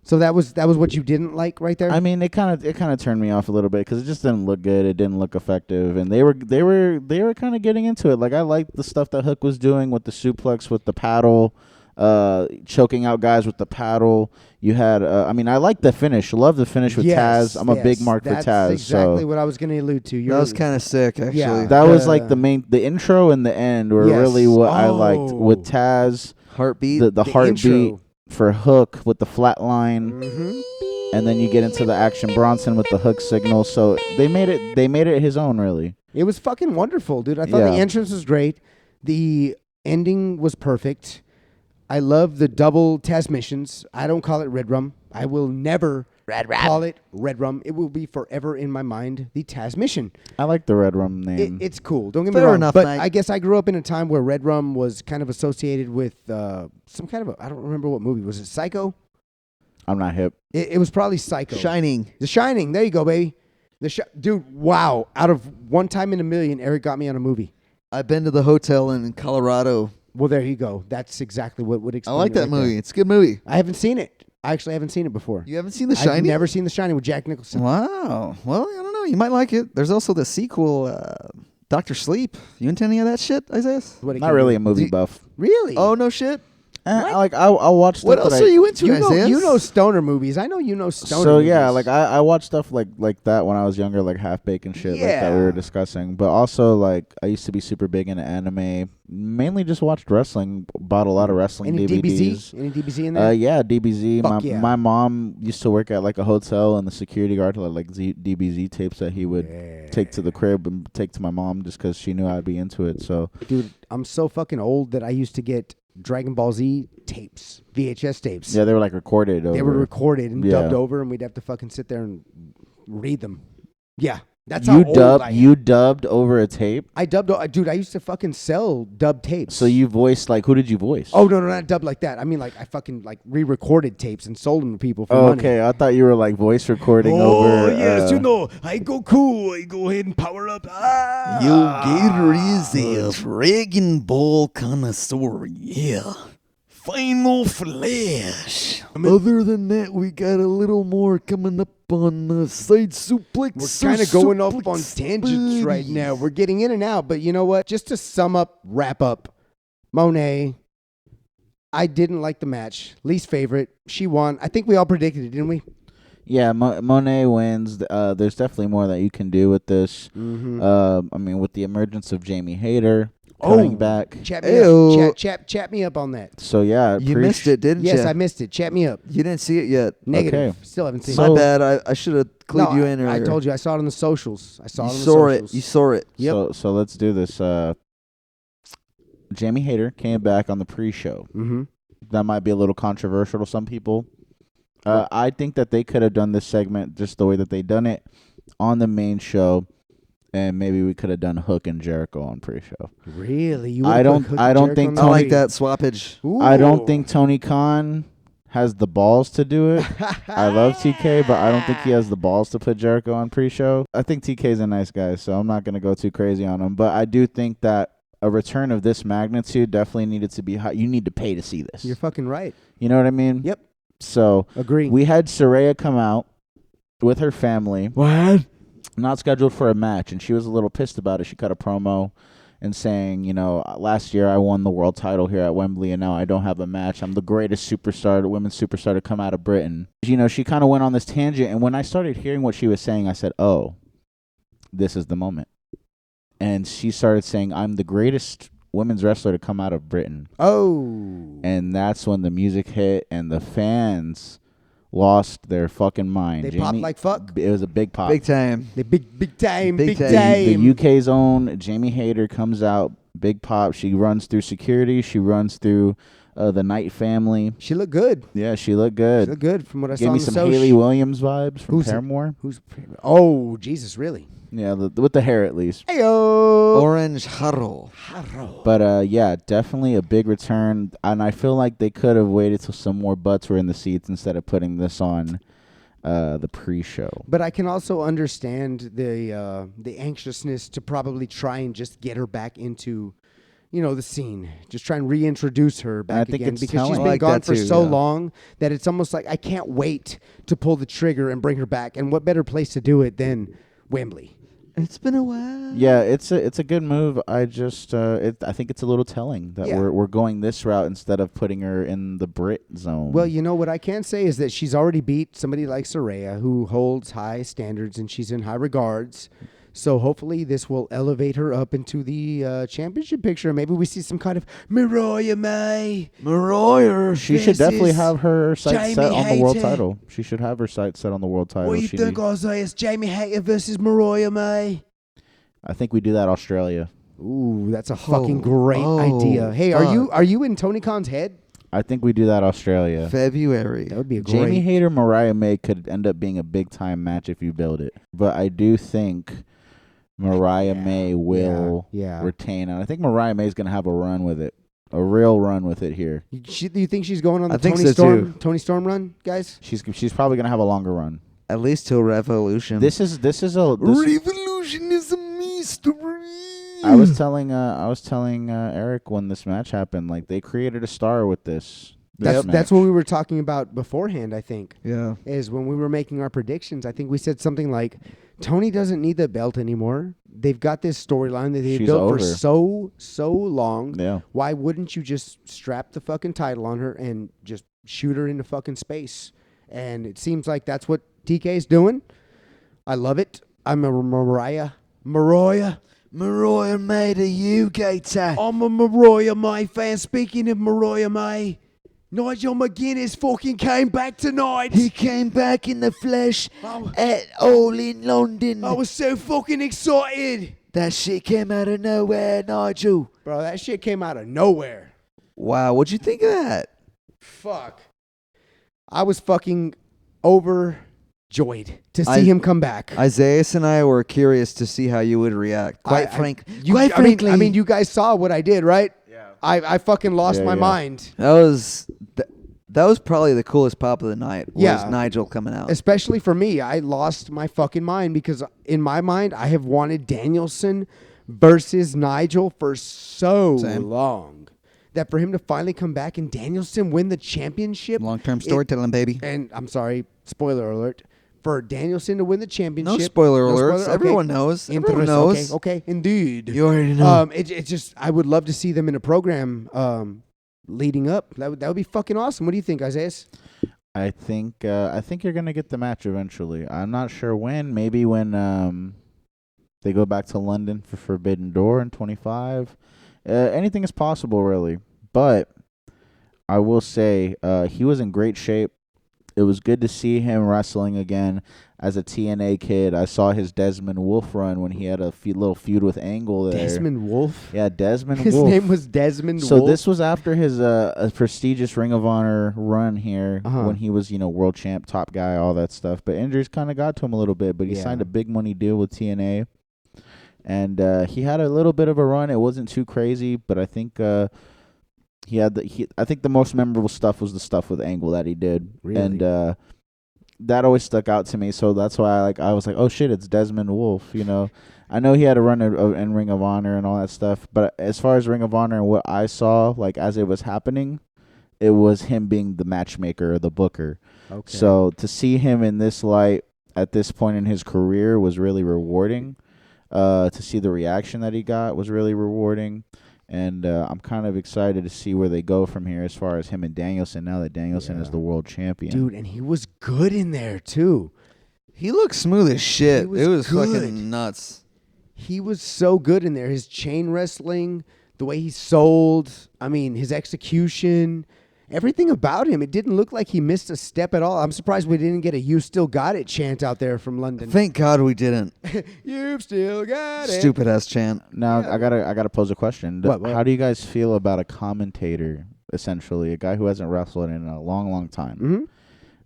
So that was what you didn't like right there. I mean, it kind of turned me off a little bit because it just didn't look good. It didn't look effective, and they were kind of getting into it. Like I liked the stuff that Hook was doing with the suplex, with the paddle, choking out guys with the paddle. You had, I mean, I like the finish. Love the finish with Yes, Taz. I'm a big yes, mark for that's Taz. exactly So what I was going to allude to. That was kind of sick, actually. Yeah. that was the- like the intro and the end were Yes. really what I liked Oh. with Taz. Heartbeat. The heartbeat intro. for Hook with the flat line. Mhm. And then you get into the action Bronson with the hook signal. So they made it his own, really. It was fucking wonderful, dude. I thought Yeah. the entrance was great. The ending was perfect. I love the double Taz missions. I don't call it Red Rum. I will never call it Red Rum. It will be forever in my mind the Taz mission. I like the Red Rum name. It's cool. Don't get me Fair wrong. enough, but mate. I guess I grew up in a time where Red Rum was kind of associated with some kind of I don't remember what movie. Was it Psycho? I'm not hip. It was probably Psycho. Shining. The Shining. There you go, baby. Dude, wow. Out of one time in a million, Eric got me on a movie. I've been to the hotel in Colorado. Well, there you go. That's exactly what would I explain like it that right movie. there. It's a good movie. I haven't seen it. I actually haven't seen it before. You haven't seen The I've Shining? never seen The Shining with Jack Nicholson. Wow. Well, I don't know. You might like it. There's also the sequel, Dr. Sleep. You into any of that shit, Isaiah? What it Not can really do. a movie buff. Really? Oh, no shit. I'll watch stuff. What else that are you into, you Isaiah? know stoner movies. I know you know stoner So movies. yeah, like I watched stuff like that when I was younger, like Half Baked and shit, like that we Yeah. were discussing. But also like I used to be super big into anime. Mainly just watched wrestling. Bought a lot of wrestling Any DVDs. DBZ? Any DBZ in there? Yeah, DBZ. Fuck yeah. My mom used to work at like a hotel, and the security guard had like DBZ tapes that he would take to the crib and take to my mom just because she knew I'd be into it. So Dude, I'm so fucking old that I used to get Dragon Ball Z tapes, VHS tapes. yeah, they were like recorded. They were recorded and Yeah. dubbed over, and we'd have to fucking sit there and read them. Yeah, that's how old I am. You dubbed over a tape. I dubbed, dude. I used to fucking sell dubbed tapes. So you voiced like who did you voice? Oh no, not dubbed like that. I mean, like I fucking like re-recorded tapes and sold them to people for Oh, money. okay. I thought you were like voice recording Oh over. yes, you know, I go cool. I go ahead and power up. Gator is a Dragon Ball connoisseur, yeah. Final Flash. Other than that, we got a little more coming up on the Side Suplex. We're kind of going off on Suplex tangents right buddies. now. We're getting in and out, but you know what? Just to sum up, wrap up, Monet. I didn't like the match. Least favorite. She won. I think we all predicted it, didn't we? Yeah, Monet wins. There's definitely more that you can do with this. Mm-hmm. I mean, with the emergence of Jamie Hayter coming back. Chat me Ew. up. Chat me up on that. So yeah, You missed it, didn't Yes, you? I missed it. Chat me up. You didn't see it yet. Negative. Okay. Still haven't seen My it. bad. I should have clued No, you in earlier. I told you. I saw it on the socials. I saw You it on the saw it. socials. You saw it. Yep. So let's do this. Jamie Hayter came back on the pre-show. Mm-hmm. That might be a little controversial to some people. I think that they could have done this segment just the way that they done it on the main show, and maybe we could have done Hook and Jericho on pre-show. Really? You I would've don't- put Hook I and don't Jericho think on the I like pre- that swappage. I don't Ooh. think Tony Khan has the balls to do it. I love TK, but I don't think he has the balls to put Jericho on pre-show. I think TK's a nice guy, so I'm not going to go too crazy on him. But I do think that a return of this magnitude definitely needed to be high. You need to pay to see this. You're fucking right. You know what I mean? Yep. So Agree. we had Saraya come out with her family, What? not scheduled for a match, and she was a little pissed about it. She cut a promo, and saying, last year I won the world title here at Wembley, and now I don't have a match. I'm the greatest women's superstar to come out of Britain. She kind of went on this tangent, and when I started hearing what she was saying, I said, oh, this is the moment. And she started saying, I'm the greatest women's wrestler to come out of Britain. Oh. And that's when the music hit, and the fans lost their fucking mind. They popped like fuck? It was a big pop. Big time. The big time. Big time. The UK's own Jamie Hayter comes out, big pop. She runs through security. She runs through the Knight family. She looked good. Yeah, she looked good. She looked good from what I saw Gave on me the some social. Hayley Williams vibes from Who's it? Paramore. Oh, Jesus, really? Yeah, with the hair at least. Heyo. Orange Harrow. But yeah, definitely a big return. And I feel like they could have waited till some more butts were in the seats instead of putting this on the pre-show. But I can also understand the anxiousness to probably try and just get her back into, the scene. Just try and reintroduce her back I think again it's because telling. she's I been like gone that for too, so yeah. long that it's almost like I can't wait to pull the trigger and bring her back. And what better place to do it than Wembley? It's been a while. Yeah, it's a good move. I just I think it's a little telling that Yeah. we're going this route instead of putting her in the Brit zone. Well, what I can say is that she's already beat somebody like Saraya, who holds high standards and she's in high regards. So hopefully this will elevate her up into the championship picture. Maybe we see some kind of Mariah May. Mariah. she should definitely have her sights set Jamie on the world Hayter. title. She should have her sights set on the world title. What do you She think, need- Isaiah? Jamie Hayter versus Mariah May. I think we do that Australia. Ooh, that's a fucking great idea. Hey, fuck. are you in Tony Khan's head? I think we do that Australia. February. That would be a great. Jamie Hayter, Mariah May could end up being a big time match if you build it. But I do think Mariah May will yeah. retain. And I think Mariah May is going to have a run with it. A real run with it here. Do you think she's going on the I think Tony so, Storm too. Tony Storm run, guys? She's probably going to have a longer run. At least till Revolution. This is a Revolution is a mystery. I was telling Eric when this match happened, like they created a star with this. That's match. what we were talking about beforehand, I think. Yeah. Is when we were making our predictions. I think we said something like, Tony doesn't need the belt anymore. They've got this storyline that they've She's built over. for so long. Yeah. Why wouldn't you just strap the fucking title on her and just shoot her into fucking space? And it seems like that's what TK's doing. I love it. I'm a Mariah May, the UK tag. I'm a Mariah May fan. Speaking of Mariah May, Nigel McGuinness fucking came back tonight. He came back in the flesh at All in London. I was so fucking excited. That shit came out of nowhere, Nigel. Bro, that shit came out of nowhere. Wow. What'd you think of that? Fuck. I was fucking overjoyed to see him come back. Isaiah and I were curious to see how you would react. Quite frankly. I mean, you guys saw what I did, right? Yeah. I fucking lost my mind. That was probably the coolest pop of the night. Was Yeah. Nigel coming out. Especially for me, I lost my fucking mind because in my mind, I have wanted Danielson versus Nigel for so Same. long that for him to finally come back and Danielson win the championship. Long-term storytelling, baby. And I'm sorry, spoiler alert. For Danielson to win the championship. No spoiler alerts. Okay. Everyone knows. Everyone Interest, knows. Okay, indeed. You already know. It just, I would love to see them in a program leading up. That would be fucking awesome. What do you think, Isaiah? I think you're gonna get the match eventually. I'm not sure when. Maybe when they go back to London for Forbidden Door in 25. Anything is possible, really. But I will say he was in great shape. It was good to see him wrestling again as a TNA kid. I saw his Desmond Wolf run when he had a little feud with Angle there. Desmond Wolf? Yeah, Desmond His Wolf. name was Desmond So Wolf? this was after his a prestigious Ring of Honor run here Uh-huh. when he was, world champ, top guy, all that stuff. But injuries kind of got to him a little bit. But he Yeah. signed a big money deal with TNA. And he had a little bit of a run. It wasn't too crazy, but I think I think the most memorable stuff was the stuff with Angle that he did. Really? And that always stuck out to me. So that's why I was like, oh shit, it's Desmond Wolf. I know he had a run in Ring of Honor and all that stuff. But as far as Ring of Honor and what I saw, like as it was happening, it was him being the matchmaker or the booker. Okay. So to see him in this light at this point in his career was really rewarding. To see the reaction that he got was really rewarding. And I'm kind of excited to see where they go from here as far as him and Danielson, now that Danielson is the world champion. Dude, and he was good in there, too. He looked smooth as shit. He was It was good. fucking nuts. He was so good in there. His chain wrestling, the way he sold, his execution, everything about him. It didn't look like he missed a step at all. I'm surprised we didn't get a "You Still Got It" chant out there from London. Thank God we didn't. You've still got it. Stupid ass chant. Now I gotta pose a question. What? How do you guys feel about a commentator, essentially a guy who hasn't wrestled in a long time, Mm-hmm.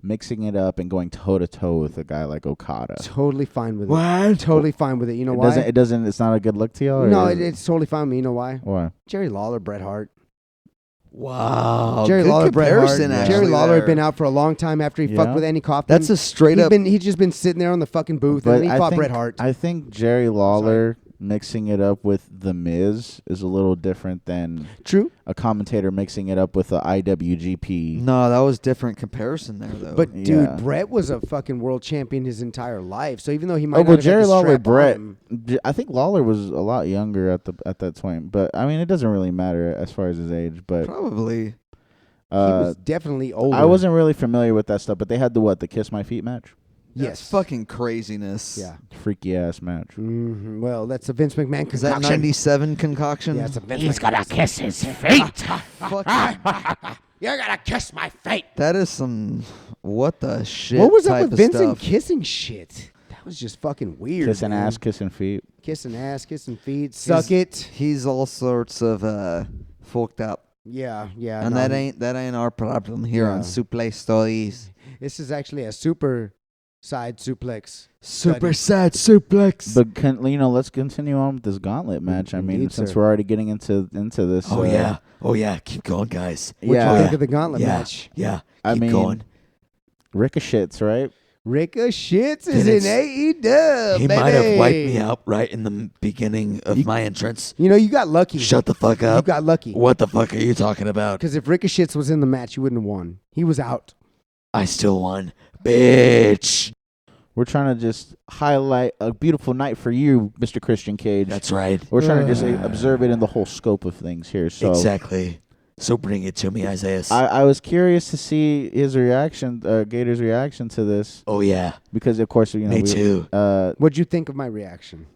mixing it up and going toe to toe with a guy like Okada? Totally fine with it. What? Totally fine with it. You know It why? doesn't. It's not a good look to y'all. No, or- it's totally fine with me. You know why? Why? Jerry Lawler, Bret Hart. Wow. Jerry good Lawler, Bret Hart. comparison, Jerry actually, Lawler there. had been out for a long time after he fucked Yeah. with Andy Kaufman. That's a straight up. He's just been sitting there on the fucking booth, and then he fought Bret Hart. I think Jerry Lawler mixing it up with The Miz is a little different than True. a commentator mixing it up with the IWGP. No, that was different comparison there, though. But Yeah. dude, Bret was a fucking world champion his entire life. So even though he might Oh, not but have had Jerry the Lawler, strap on Bret. him- I think Lawler was a lot younger at that point, but I mean, it doesn't really matter as far as his age. But probably. he was definitely older. I wasn't really familiar with that stuff. But they had the Kiss My Feet match, That's Yes. fucking craziness. Yeah. freaky ass match. Mm-hmm. Well, that's a Vince McMahon Is that concoction. 97 concoction? Yeah, it's a Vince He's McMahon. gonna kiss his feet. Fuck. You're gonna kiss my feet. That is some. What the shit? What was up type with of Vince and stuff. kissing shit? That was just fucking weird. Kissing man. ass, kissing feet. Kissing ass, kissing feet, suck it. He's all sorts of fucked up. Yeah, yeah. And no, that ain't our problem here on Yeah. Suplex Stories. This is actually a super side suplex. Super Side Suplex. But let's continue on with this gauntlet match. I mean, Indeed, since sir. we're already getting into this. Oh yeah, keep going, guys. What Yeah. you think of the gauntlet Yeah. match? Yeah, I keep mean, going. Ricochets, right? Ricochet's is Then in it's- AEW. He might have wiped me out right in the beginning of my entrance. You know, you got lucky. Shut the fuck You up. got lucky. What the fuck are you talking about? Because if Ricochet's was in the match, you wouldn't have won. He was out. I still won. Bitch. We're trying to just highlight a beautiful night for you, Mr. Christian Cage. That's right. We're trying to just observe it in the whole scope of things here. So Exactly. So bring it to me, Isaiah. I was curious to see his reaction, Gator's reaction to this, Oh yeah. because of course Me too. What'd you think of my reaction?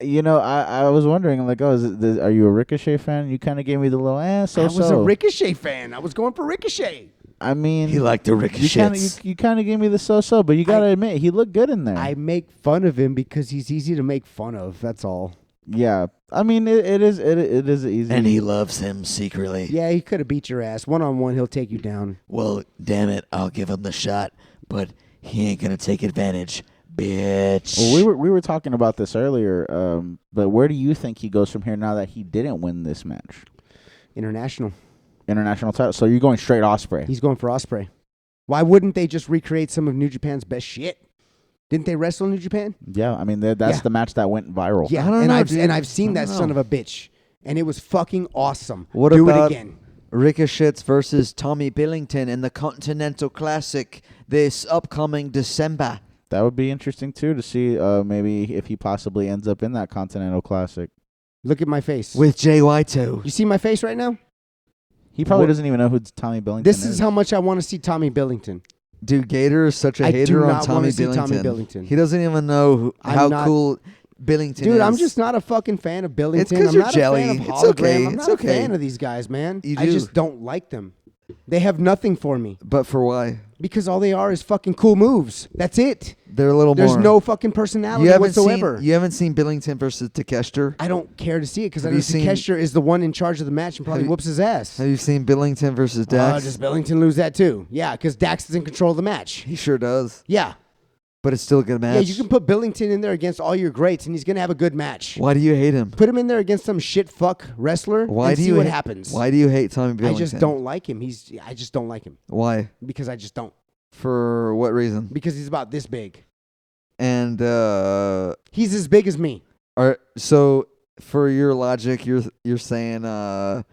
I was wondering, like, are you a Ricochet fan? You kind of gave me the little I was a so. Ricochet fan. I was going for Ricochet. I mean, He liked the you ricochets. kind of gave me the so, but you gotta admit he looked good in there. I make fun of him because he's easy to make fun of. That's all. Yeah, I mean it is easy. And he loves him secretly. Yeah, he could have beat your ass. 1-on-1, he'll take you down. Well, damn it, I'll give him the shot, but he ain't gonna take advantage, bitch. Well, we were talking about this earlier, but where do you think he goes from here now that he didn't win this match? International. International title. So you're going straight Ospreay. He's going for Ospreay. Why wouldn't they just recreate some of New Japan's best shit? Didn't they wrestle in New Japan? Yeah, I mean that's Yeah. the match that went viral. Yeah, I don't and know, I've dude. and I've seen I that don't son know. of a bitch, and it was fucking awesome. What Do about it again? Ricochets versus Tommy Billington in the Continental Classic this upcoming December? That would be interesting too to see maybe if he possibly ends up in that Continental Classic. Look at my face. With Jay Whito. You see my face right now? He probably What- doesn't even know who Tommy Billington This is how much I want to see Tommy Billington. Dude, Gator is such a I do hater on not Tommy wanna see Billington. Tommy Billington. He doesn't even know I'm how not- cool Billington is. Dude, I'm just not a fucking fan of Billington. 'cause I'm you're not jelly. a fan of It's Hologram. okay. I'm It's not okay. a fan of these guys, man. You I do. just don't like them. They have nothing for me But for why? because all they are is fucking cool moves. That's it. They're a little There's more. no fucking personality you haven't whatsoever. Seen, you haven't seen Billington versus Takeshita? I don't care to see it because I Have know you seen- Takeshita is the one in charge of the match and probably Have you- whoops his ass. Have you seen Billington versus Dax? Does Billington lose that too? Yeah, because Dax is in control of the match. He sure does. Yeah. But it's still a good match. Yeah, you can put Billington in there against all your greats and he's going to have a good match. Why do you hate him? Put him in there against some shit fuck wrestler Why and do see you what hate, happens. Why do you hate Tommy I Billington? just don't like him. I just don't like him Why? because I just don't. For what reason? Because he's about this big. And He's as big as me. so for your logic, you're saying I'm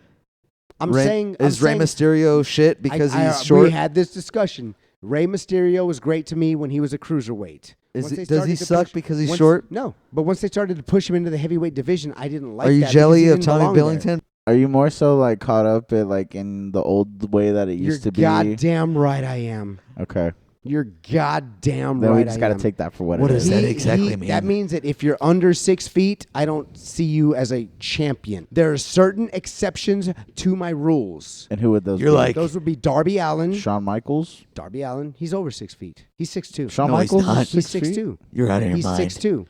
Rey- saying is I'm Rey saying, Mysterio shit because I- he's short? We had this discussion. Rey Mysterio was great to me when he was a cruiserweight. Once they Does started he to suck push- because he's once- short? No, but once they started to push him into the heavyweight division, I didn't like Are you that jelly because he of didn't Tommy belong there. Billington? Are you more so like caught up in like in the old way that it used to be? You're goddamn right I am. Okay. You're goddamn Then right we just I got to am. take that for what What it does is. that exactly That mean? means that if you're under 6 feet, I don't see you as a champion. There are certain exceptions to my rules. And who would those You're be? like- Those would be Darby Allin. Shawn Michaels? Darby Allin, he's over 6 feet. He's 6'2". Shawn No, he's Michaels? not. is He's 6 feet? 6'2". You're out of your He's mind. 6'2".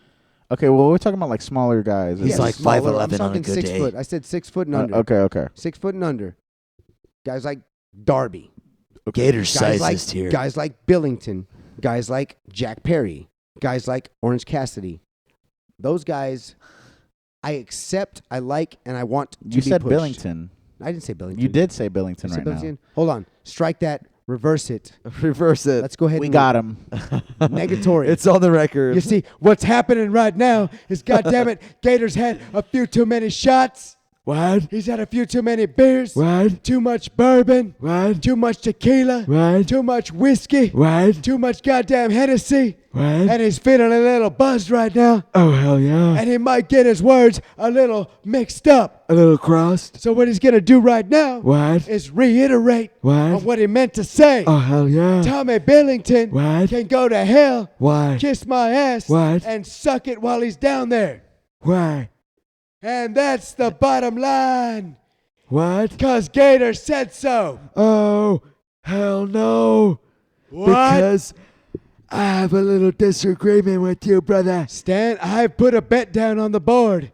Okay, well, we're talking about like smaller guys. He's Yes, like smaller. 5'11" I'm on a talking good 6 day. foot. I said 6 foot and under. Okay. 6 foot and under. Guys like Darby. Gator's Guys sizest like here. guys like Billington. Guys like Jack Perry. Guys like Orange Cassidy. Those guys, I accept, I like, and I want to You be said pushed. Billington. I didn't say Billington. You did say Billington I said right now. Billington. Hold on. Strike that. Reverse it. Reverse it. Let's go ahead We and got him. negatory. It's on the record. You see, what's happening right now is, goddammit, Gator's had a few too many shots. What? He's had a few too many beers. What? Too much bourbon. What? Too much tequila. What? Too much whiskey. What? Too much goddamn Hennessy. What? And he's feeling a little buzzed right now. Oh, hell yeah. And he might get his words a little mixed up. A little crossed. So what he's going to do right now What? is reiterate What? on what he meant to say. Oh, hell yeah. Tommy Billington What? can go to hell, Why? kiss my ass, What? and suck it while he's down there. Why? And that's the bottom line. What? Because Gator said so. Oh, hell no. What? Because I have a little disagreement with you, brother. Stan, I put a bet down on the board.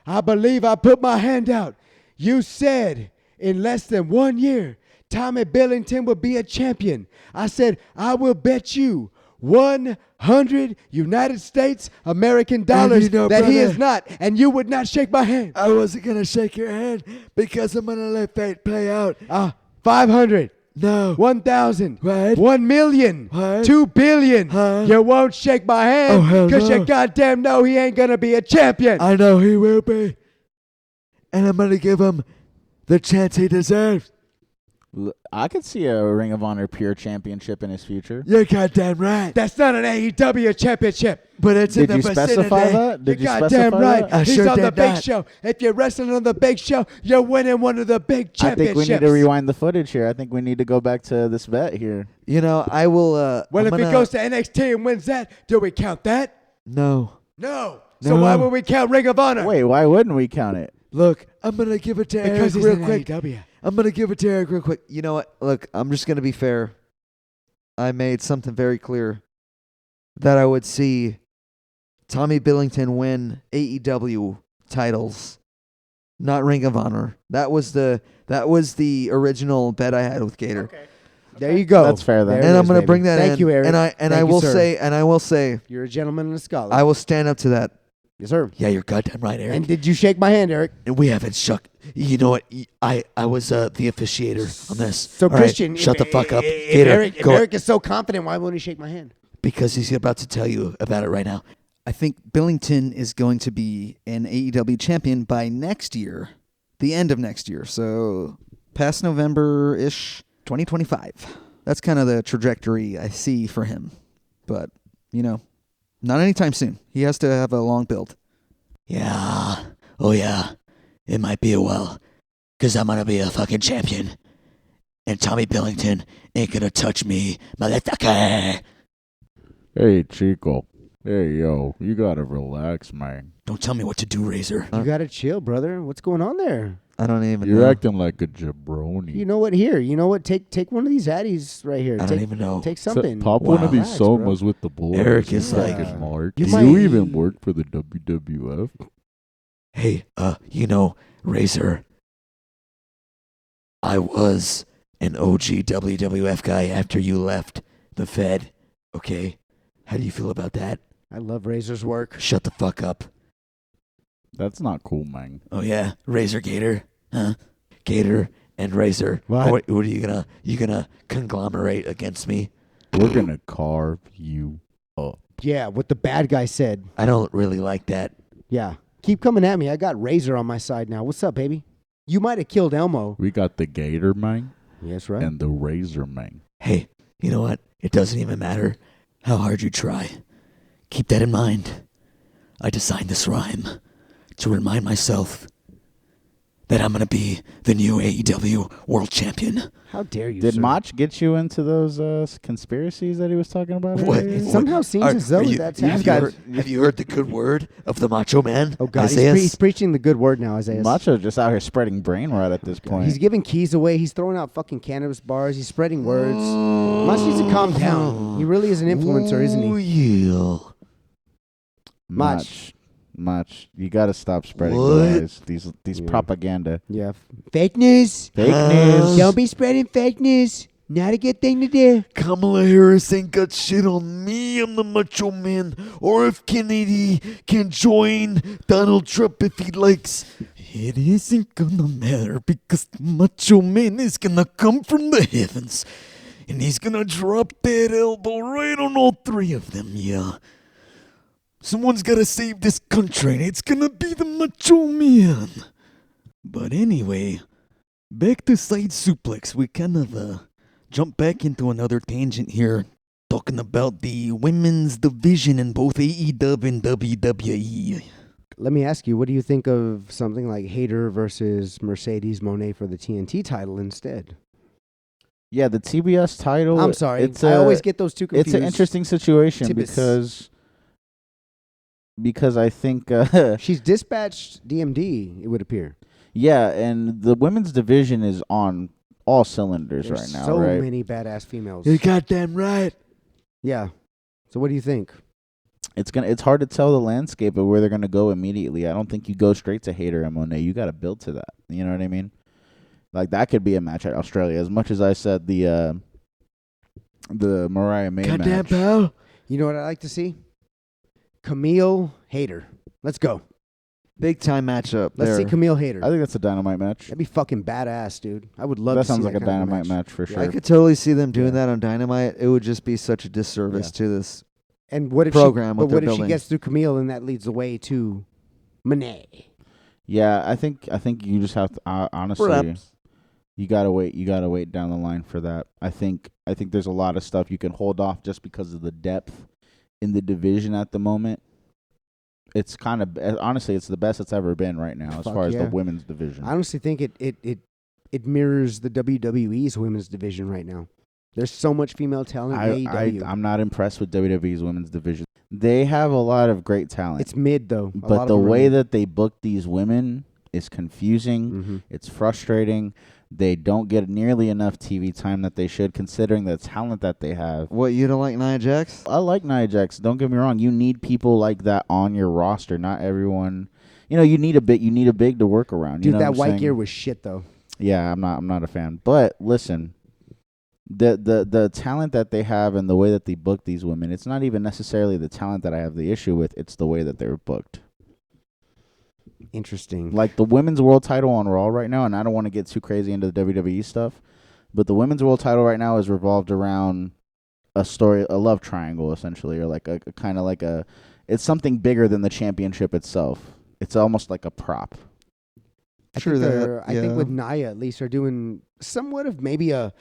I believe I put my hand out. You said in less than 1 year, Tommy Billington would be a champion. I said, I will bet you 100 United States American dollars you know, that he brother, is not, and you would not shake my hand. I wasn't going to shake your hand because I'm going to let fate play out. 500. No. 1,000. What? 1 million. What? 2 billion. Huh? You won't shake my Oh, hand hell because no. you goddamn know he ain't going to be a champion. I know he will be. And I'm going to give him the chance he deserves. I could see a Ring of Honor Pure Championship in his future. You're goddamn right. That's not an AEW championship. But it's Did in you the specify vicinity. that? Did you You're specify goddamn right. that? I He's sure on the did big not. show. If you're wrestling on the big show, you're winning one of the big I championships. think we need to rewind the footage here. I think we need to go back to this bet here. You know, I will. Well, I'm if he gonna- goes to NXT and wins that, do we count that? No. No. So No. why would we count Ring of Honor? Wait, why wouldn't we count it? Look, I'm going to give it to because Eric he's real in quick. AEW. I'm going to give it to Eric real quick. You know what? Look, I'm just going to be fair. I made something very clear that I would see Tommy Billington win AEW titles, not Ring of Honor. That was the original bet I had with Gator. There you go. That's fair then. There And it I'm is, going to baby. bring that in. Thank you, Eric. And I Thank you, will sir. say You're a gentleman and a scholar. I will stand up to that. Yes, sir. Yeah, you're goddamn right, Eric. And did you shake my hand, Eric? And we haven't shook. You know what? I was the officiator on this. So, All right, Christian, shut the fuck up. If Gator, Eric, if go. Eric is so confident, why won't he shake my hand? Because he's about to tell you about it right now. I think Billington is going to be an AEW champion by next year, the end of next year. So past November-ish, 2025. That's kind of the trajectory I see for him. But, you know, not anytime soon. He has to have a long build. Yeah. Oh, yeah. It might be a while. Because I'm going to be a fucking champion. And Tommy Billington ain't going to touch me, motherfucker. Hey, Chico. Hey, yo, you gotta relax, man. Don't tell me what to do, Razor. You got to chill, brother. What's going on there? I don't even You're know. acting like a jabroni. You know what? Here, you know what? Take one of these Addies right here. I don't even know. Take something. Pop one of these Relax, bro. somas with the boys. Eric is you like- fucking mark. You Do might- you even work for the WWF? Hey, you know, Razor, I was an OG WWF guy after you left the Fed, okay? How do you feel about that? I love Razor's work. Shut the fuck up. That's not cool, man. Oh, yeah? Razor Gator? Huh? Gator and Razor. What? What are you gonna conglomerate against me? We're gonna carve you up. Yeah, what the bad guy said. I don't really like that. Yeah. Keep coming at me. I got Razor on my side now. What's up, baby? You might have killed Elmo. We got the Gator man Yes, right. and the Razor man. Hey, you know what? It doesn't even matter how hard you try. Keep that in mind. I designed this rhyme to remind myself that I'm going to be the new AEW World Champion. How dare you, Did sir? Mach get you into those conspiracies that he was talking about? What? earlier? It somehow seems as though that's happening. Have you heard the good word of the Macho Man? Oh, God. Isaiah? He's preaching the good word now, Isaiah. Macho's just out here spreading brain rot at this point. He's giving keys away. He's throwing out fucking cannabis bars. He's spreading words. Mach needs to calm down. He really is an influencer, isn't Oh, he? yeah. Mach, you got to stop spreading What? lies. These Yeah. propaganda. Yeah. Fake news. Fake news. Don't be spreading fake news. Not a good thing to do. Kamala Harris ain't got shit on me. I'm the Macho Man. Or if Kennedy can join Donald Trump if he likes. It isn't gonna matter because the Macho Man is gonna come from the heavens. And he's gonna drop that elbow right on all three of them, yeah. Someone's gotta save this country, and it's gonna be the Macho Man. But anyway, back to Side Suplex. We kind of jump back into another tangent here, talking about the women's division in both AEW and WWE. Let me ask you, what do you think of something like Hayter versus Mercedes Moné for the TNT title instead? Yeah, the TBS title. I'm sorry. It's I always get those two confused. It's an interesting situation Tibbetts. because I think She's dispatched DMD, it would appear. yeah, and the women's division is on all cylinders There's right now, so right? many badass females. You goddamn right. Yeah. So what do you think? It's hard to tell the landscape of where they're gonna go immediately. I don't think you go straight to Hayter and Monet. You got to build to that. You know what I mean? Like that could be a match at Australia. As much as I said the Mariah May Goddamn match. pal. You know what I'd like to see? Camille Hayter. Let's go. Big time matchup. Let's there. see Camille Hayter. I think that's a dynamite match. That'd be fucking badass, dude. I would love That to see sounds like a kind of dynamite match for sure. I could totally see them doing Yeah. that on Dynamite. It would just be such a disservice to this. And what if program she, what but what they're if she building. gets through Camille and that leads the way to Monet? Yeah, I think you just have to honestly. Perhaps. You gotta wait. You gotta wait down the line for that. I think there's a lot of stuff you can hold off just because of the depth in the division at the moment. It's kind of honestly, it's the best it's ever been right now as Fuck far as the yeah. women's division. I honestly think it mirrors the WWE's women's division right now. There's so much female talent in AEW. I'm not impressed with WWE's women's division. They have a lot of great talent. It's mid though. But the way that they book these women is confusing. Mm-hmm. It's frustrating. They don't get nearly enough TV time that they should, considering the talent that they have. What, you don't like Nia Jax? I like Nia Jax. Don't get me wrong. You need people like that on your roster. Not everyone. You know, you need a big to work around. Dude, you know that what I'm white saying? gear was shit though. Yeah, I'm not a fan. But listen, the talent that they have and the way that they book these women, it's not even necessarily the talent that I have the issue with. It's the way that they're booked. Interesting. Like the women's world title on Raw right now, and I don't want to get too crazy into the WWE stuff, but the women's world title right now is revolved around a love triangle essentially, or like a kind of like it's something bigger than the championship itself. It's almost like a prop. I True think that, they're- I think yeah. with Nia at least are doing somewhat of maybe a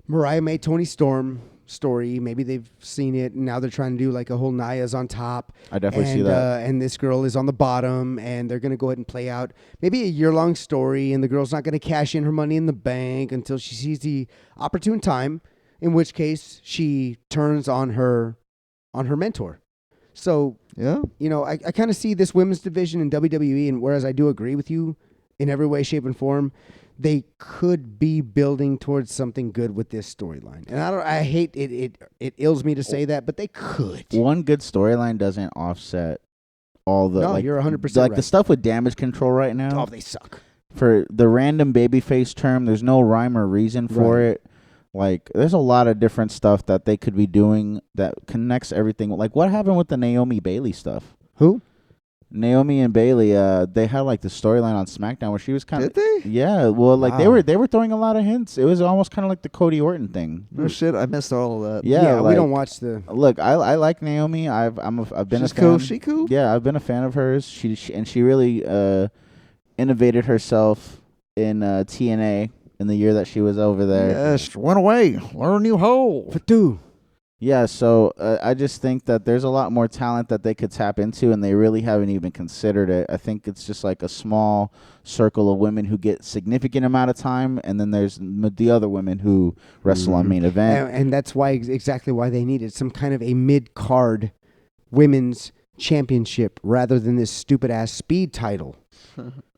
Mariah May Tony Storm story. Maybe they've seen it and now they're trying to do like a whole Nia's on top. I definitely see and, that. And this girl is on the bottom, and they're going to go ahead and play out maybe a year-long story, and the girl's not going to cash in her money in the bank until she sees the opportune time, in which case she turns on her mentor. So, Yeah. you know, I kind of see this women's division in WWE, and whereas I do agree with you in every way, shape, and form, they could be building towards something good with this storyline. And I hate it. It ills me to say that, but they could. One good storyline doesn't offset all the. No, like, you're 100% like right. the stuff with Damage Control right now. Oh, they suck. For the random babyface term, there's no rhyme or reason for Right. it. Like, there's a lot of different stuff that they could be doing that connects everything. Like, what happened with the Naomi Bailey stuff? Who? Naomi and Bailey, they had like the storyline on SmackDown where she was kind of. Did they? Yeah, well, like Wow. they were throwing a lot of hints. It was almost kind of like the Cody Orton thing. No shit. I missed all of that. Yeah, we like, don't watch the. Look, I like Naomi. I've been She's a fan. cool. She cool? Yeah, I've been a fan of hers. She really innovated herself in TNA in the year that she was over there. Yes. Went away. Learn a new hole. Fatu. Yeah, so I just think that there's a lot more talent that they could tap into, and they really haven't even considered it. I think it's just like a small circle of women who get significant amount of time, and then there's the other women who wrestle on main event. And that's why exactly why they needed some kind of a mid-card women's championship rather than this stupid-ass speed title.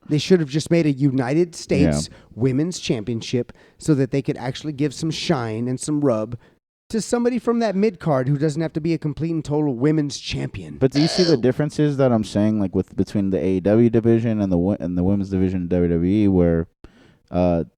They should have just made a United States women's championship so that they could actually give some shine and some rub to somebody from that mid-card who doesn't have to be a complete and total women's champion. But do you see the differences that I'm saying, like with between the AEW division and the women's division in WWE, where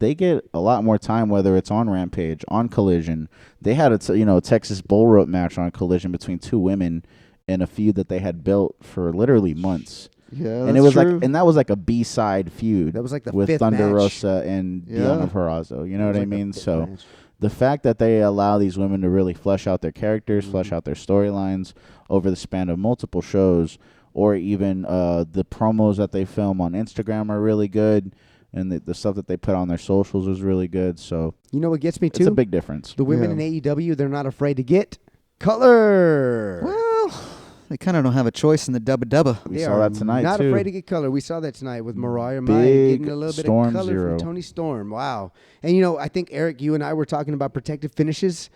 they get a lot more time, whether it's on Rampage, on Collision. They had a Texas Bull Rope match on Collision between two women in a feud that they had built for literally months. Yeah, And it was that was like a B-side feud. That was like the with fifth Thunder match. Rosa and Diana Purrazzo. You know what I mean? So match. the fact that they allow these women to really flesh out their characters, flesh out their storylines over the span of multiple shows, or even the promos that they film on Instagram are really good, and the stuff that they put on their socials is really good. So You know what gets me it's too? a big difference. The women in AEW, they're not afraid to get color. Well, they kind of don't have a choice in the Dubba Dubba. We They saw are that tonight, not too. afraid to get color. We saw that tonight with Mariah Big May getting a little bit Storm of color Zero. from Tony Storm. Wow. And, I think, Eric, you and I were talking about protective finishes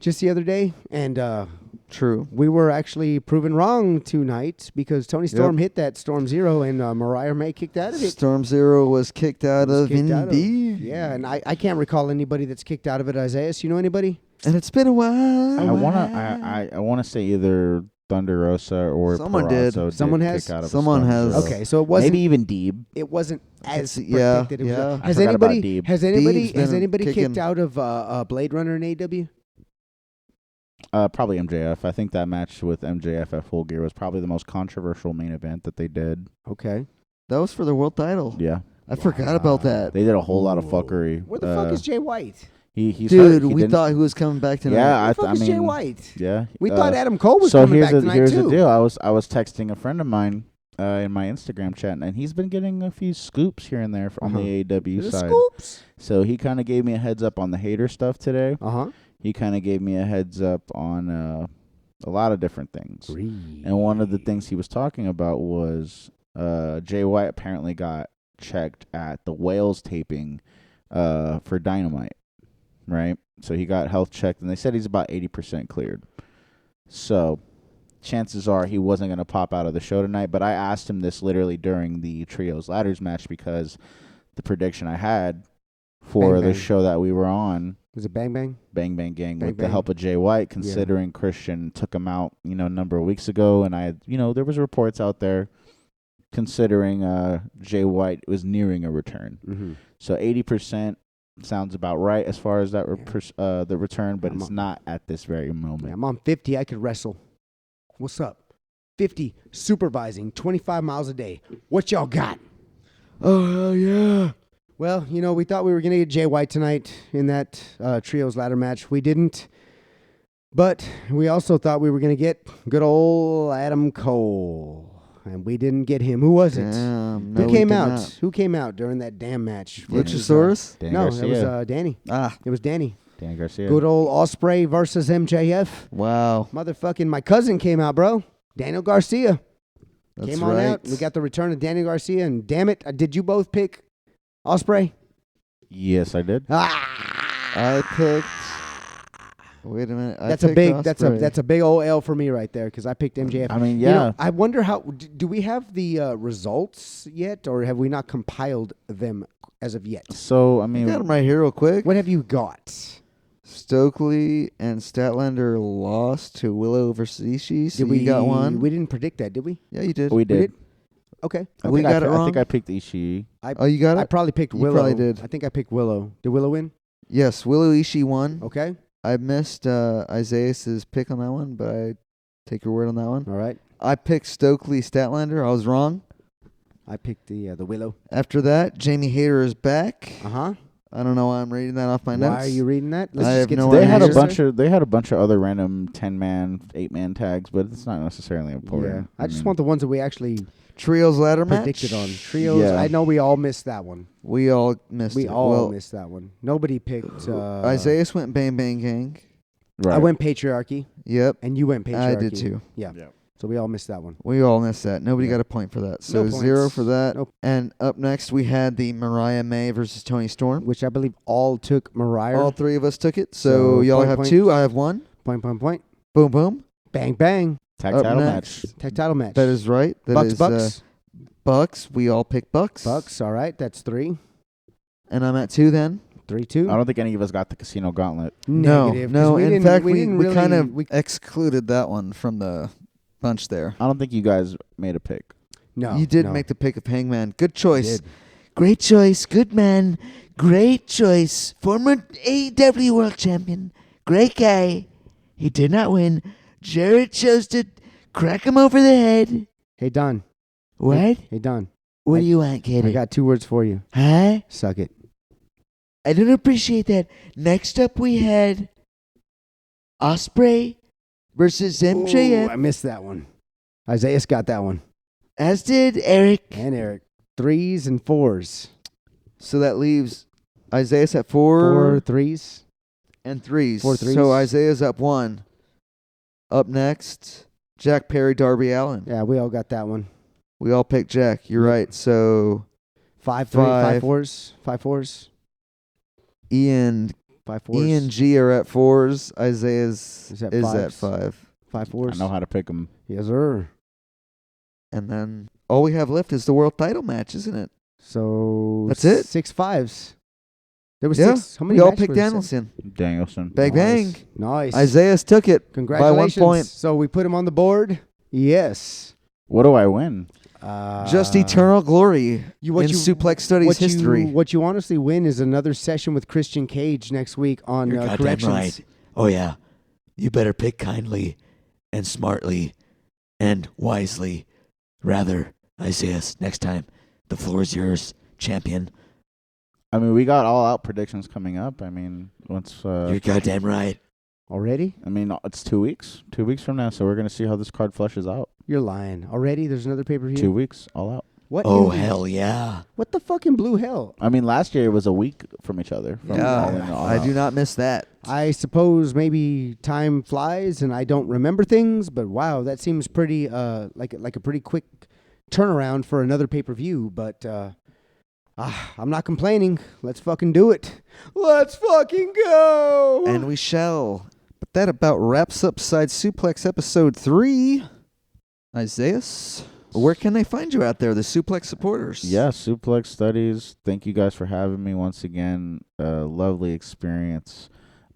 just the other day, and True. we were actually proven wrong tonight because Tony Storm hit that Storm Zero, and Mariah May kicked out of it. Storm Zero was kicked out Was of kicked out of- Indeed. Yeah, and I can't recall anybody that's kicked out of it. Isaiah, you know anybody? And it's been a while. I wanna say either Thunder Rosa or Someone did. Purrazzo Someone kick has? out of a Someone Storm has. Zero. Okay, so it wasn't. Maybe even Deeb. It wasn't as Yeah, protected. It was yeah. I has forgot about anybody? Deeb. Has anybody? Deeb's Has been anybody kicking. kicked out of Blade Runner in AW? Probably MJF. I think that match with MJF at Full Gear was probably the most controversial main event that they did. Okay. That was for the world title. Yeah, I forgot about that. they did a whole lot of fuckery. Where the fuck is Jay White? He Dude, started, he we didn't- thought he was coming back tonight. Yeah, Where the fuck I is Jay mean, White? yeah. We thought Adam Cole was so coming here's back tonight here's too. the deal. I was texting a friend of mine in my Instagram chat, and he's been getting a few scoops here and there on the AEW The side. scoops. So he kind of gave me a heads up on the hater stuff today. Uh-huh. He kind of gave me a heads up on a lot of different things. And one of the things he was talking about was Jay White apparently got checked at the Wales taping for Dynamite, right? So he got health checked, and they said he's about 80% cleared. So chances are he wasn't going to pop out of the show tonight, but I asked him this literally during the Trios Ladders match because the prediction I had for Bang the Bang. show that we were on, Was it Bang Bang? Bang Bang Gang, Bang with the Bang. help of Jay White, considering Christian took him out, a number of weeks ago, and I had, there was reports out there considering Jay White was nearing a return. Mm-hmm. So 80% sounds about right as far as that the return, but I'm it's on- not at this very moment. I'm on 50. I could wrestle. What's up? 50 supervising 25 miles a day. What y'all got? Oh, hell yeah. Well, we thought we were going to get Jay White tonight in that Trios ladder match. We didn't. But we also thought we were going to get good old Adam Cole. And we didn't get him. Who was it? Damn, Who no, we came did out? not. Who came out during that damn match? Luchasaurus? Dan No, Garcia. it was Danny. Ah, It was Danny. Dan Garcia. Good old Ospreay versus MJF. wow. Motherfucking my cousin came out, bro. Daniel Garcia That's came on right. out. We got the return of Daniel Garcia, and damn it, did you both pick Ospreay? Yes, I did. I picked. Wait a minute. That's a big old L for me right there because I picked MJF. I mean, You yeah. know, I wonder how do we have the results yet, or have we not compiled them as of yet? So, I I mean, got him right here real quick. What have you got? Stokely and Statlander lost to Willow versus Ishii. So you got one. We didn't predict that, did we? Yeah, you did. we did. Okay. I We think got it I wrong? think I picked Ishii. Oh, you got I it? probably picked You Willow. probably did. I think I picked Willow. Did Willow win? Yes, Willow Ishii won. Okay. I missed Isaiah's pick on that one, but I take your word on that one. All right. I picked Stokely Statlander. I was wrong. I picked the Willow. After that, Jamie Hayter is back. Uh-huh. I don't know why I'm reading that off my notes. Why are you reading that? I just have get no to the They had a answer. bunch of other random 10-man, 8-man tags, but it's not necessarily important. Yeah. I just mean, want the ones that we actually Trios ladder match. predicted on. Trios. Yeah. I know we all missed that one. We all missed We it. all well, missed that one. Nobody picked Isaiah went Bang Bang Gang. Right. I went patriarchy, Yep. and you went patriarchy. I did too. Yeah. Yep. So we all missed that one. We all missed that. Nobody Yeah. got a point for that. So No 0 points. for that. Nope. And up next, we had the Mariah May versus Tony Storm. Which I believe all took Mariah. All three of us took it. So So y'all point, have point. 2. I have 1. Point. Boom, boom. Bang, bang. Tag Up title next. match. Tag title match. That is right. That Bucks, is, Bucks. Bucks. We all pick Bucks. Bucks, all right. That's 3. And I'm at 2 then. 3-2. I don't think any of us got the casino gauntlet. Negative. 'cause No. we In didn't- fact, we didn't really, kind of excluded that one from the bunch there. I don't think you guys made a pick. No. You did no. make the pick of Hangman. Good choice. Did. Great choice. Good man. Great choice. Former AEW World Champion. Great guy. He did not win. Jared chose to crack him over the head. Hey, Don. What? Hey, Don. What I- do you want, kid? I got 2 words for you. Huh? Suck it. I don't appreciate that. Next up, we had Osprey versus MJF, Ooh, I missed that one. Isaiah's got that one. as did Eric. And Eric. 3s and 4s. So that leaves Isaiah's at 4 4 3s. and 3s. 4 threes. So Isaiah's up 1. Up next, Jack Perry, Darby Allin. Yeah, we all got that one. We all picked Jack. You're right. So 5 3, 5 Five. 4s. 5 4s. Ian 5 4s. E and G are at 4s. Isaiah's Is at at fives. 5. 5 4s. I know how to pick them. Yes, sir. And then all we have left is the world title match, isn't it? So That's it? 6 5s. There was Yeah. 6. How many We all matches picked were there? Danielson. Danielson. Bang, bang. Nice. Isaiah's took it by 1 Congratulations. point. So we put him on the board. Yes. What do I win? Just eternal glory what in Suplex Studies history. What you honestly win is another session with Christian Cage next week on You're goddamn corrections. right. Oh, yeah. You better pick kindly and smartly and wisely. Rather, Isaiah, next time, the floor is yours, champion. I mean, we got all out predictions coming up. I mean, once. You're goddamn right. Already? I mean, it's 2 weeks. 2 weeks from now, so we're gonna see how this card fleshes out. You're lying. Already? There's another pay-per-view? 2 weeks, all out. What? Oh, in- hell yeah. What the fucking blue hell? I mean, last year it was a week from each other. From all in Yeah, to all I out. do not miss that. I suppose maybe time flies and I don't remember things, but wow, that seems pretty like a pretty quick turnaround for another pay-per-view, but I'm not complaining. Let's fucking do it. Let's fucking go. And we shall. But that about wraps up Side Suplex episode 3. Isaiah, where can they find you out there, the Suplex supporters? Yeah, Suplex Studies. Thank you guys for having me once again. Lovely experience.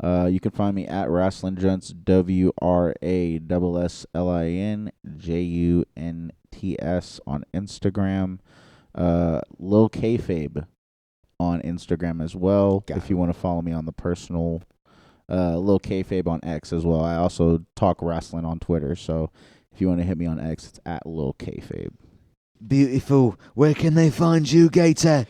You can find me at Wrestling Junts, WRASSLINJUNTS on Instagram. Lil Kayfabe on Instagram as well. Got if you want to follow me on the personal, Lil Kayfabe on X as well. I also talk wrestling on Twitter, so if you want to hit me on X, it's at Lil Kayfabe. Beautiful. Where can they find you, Gator?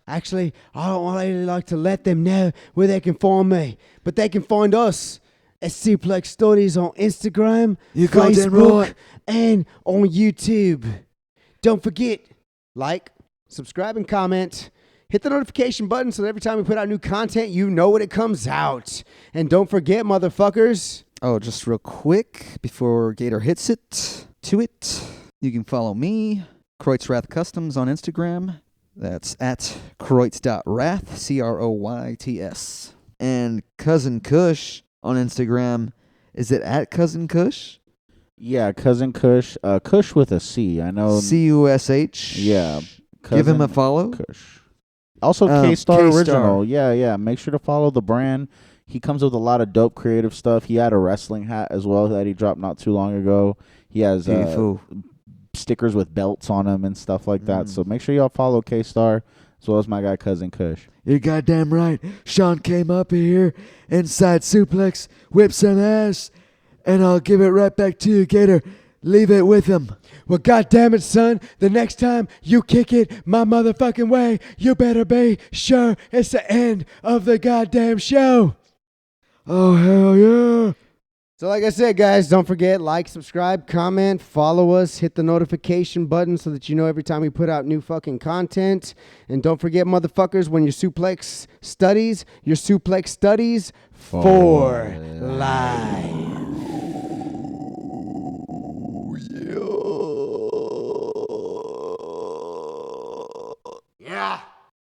Actually, I don't really like to let them know where they can find me, but they can find us at Suplex Studies on Instagram, You goddamn Facebook, right. and on YouTube. Don't forget, like, subscribe, and comment. Hit the notification button so that every time we put out new content, you know when it comes out. And don't forget, motherfuckers. Oh, just real quick before Gator hits it, you can follow me, Kreutz Wrath Customs on Instagram. That's at Kreutz.Wrath, Croyts. And Cousin Kush on Instagram. Is it at Cousin Kush? Yeah, Cousin Kush. Kush with a C. I know. Cush. Yeah. Give him a Cousin follow. Kush. Also, K-Star. KotR Original. Yeah. Make sure to follow the brand. He comes with a lot of dope creative stuff. He had a wrestling hat as well that he dropped not too long ago. He has Beautiful. stickers with belts on them and stuff like that. So make sure y'all follow KotR as well as my guy Cousin Kush. You're goddamn right. Sean came up here inside Suplex, whipped some ass, and I'll give it right back to you, Gator. Leave it with him. Well, goddamn it, son. The next time you kick it my motherfucking way, you better be sure it's the end of the goddamn show. Oh, hell yeah. So like I said, guys, don't forget, like, subscribe, comment, follow us, hit the notification button so that you know every time we put out new fucking content. And don't forget, motherfuckers, when your suplex studies for life.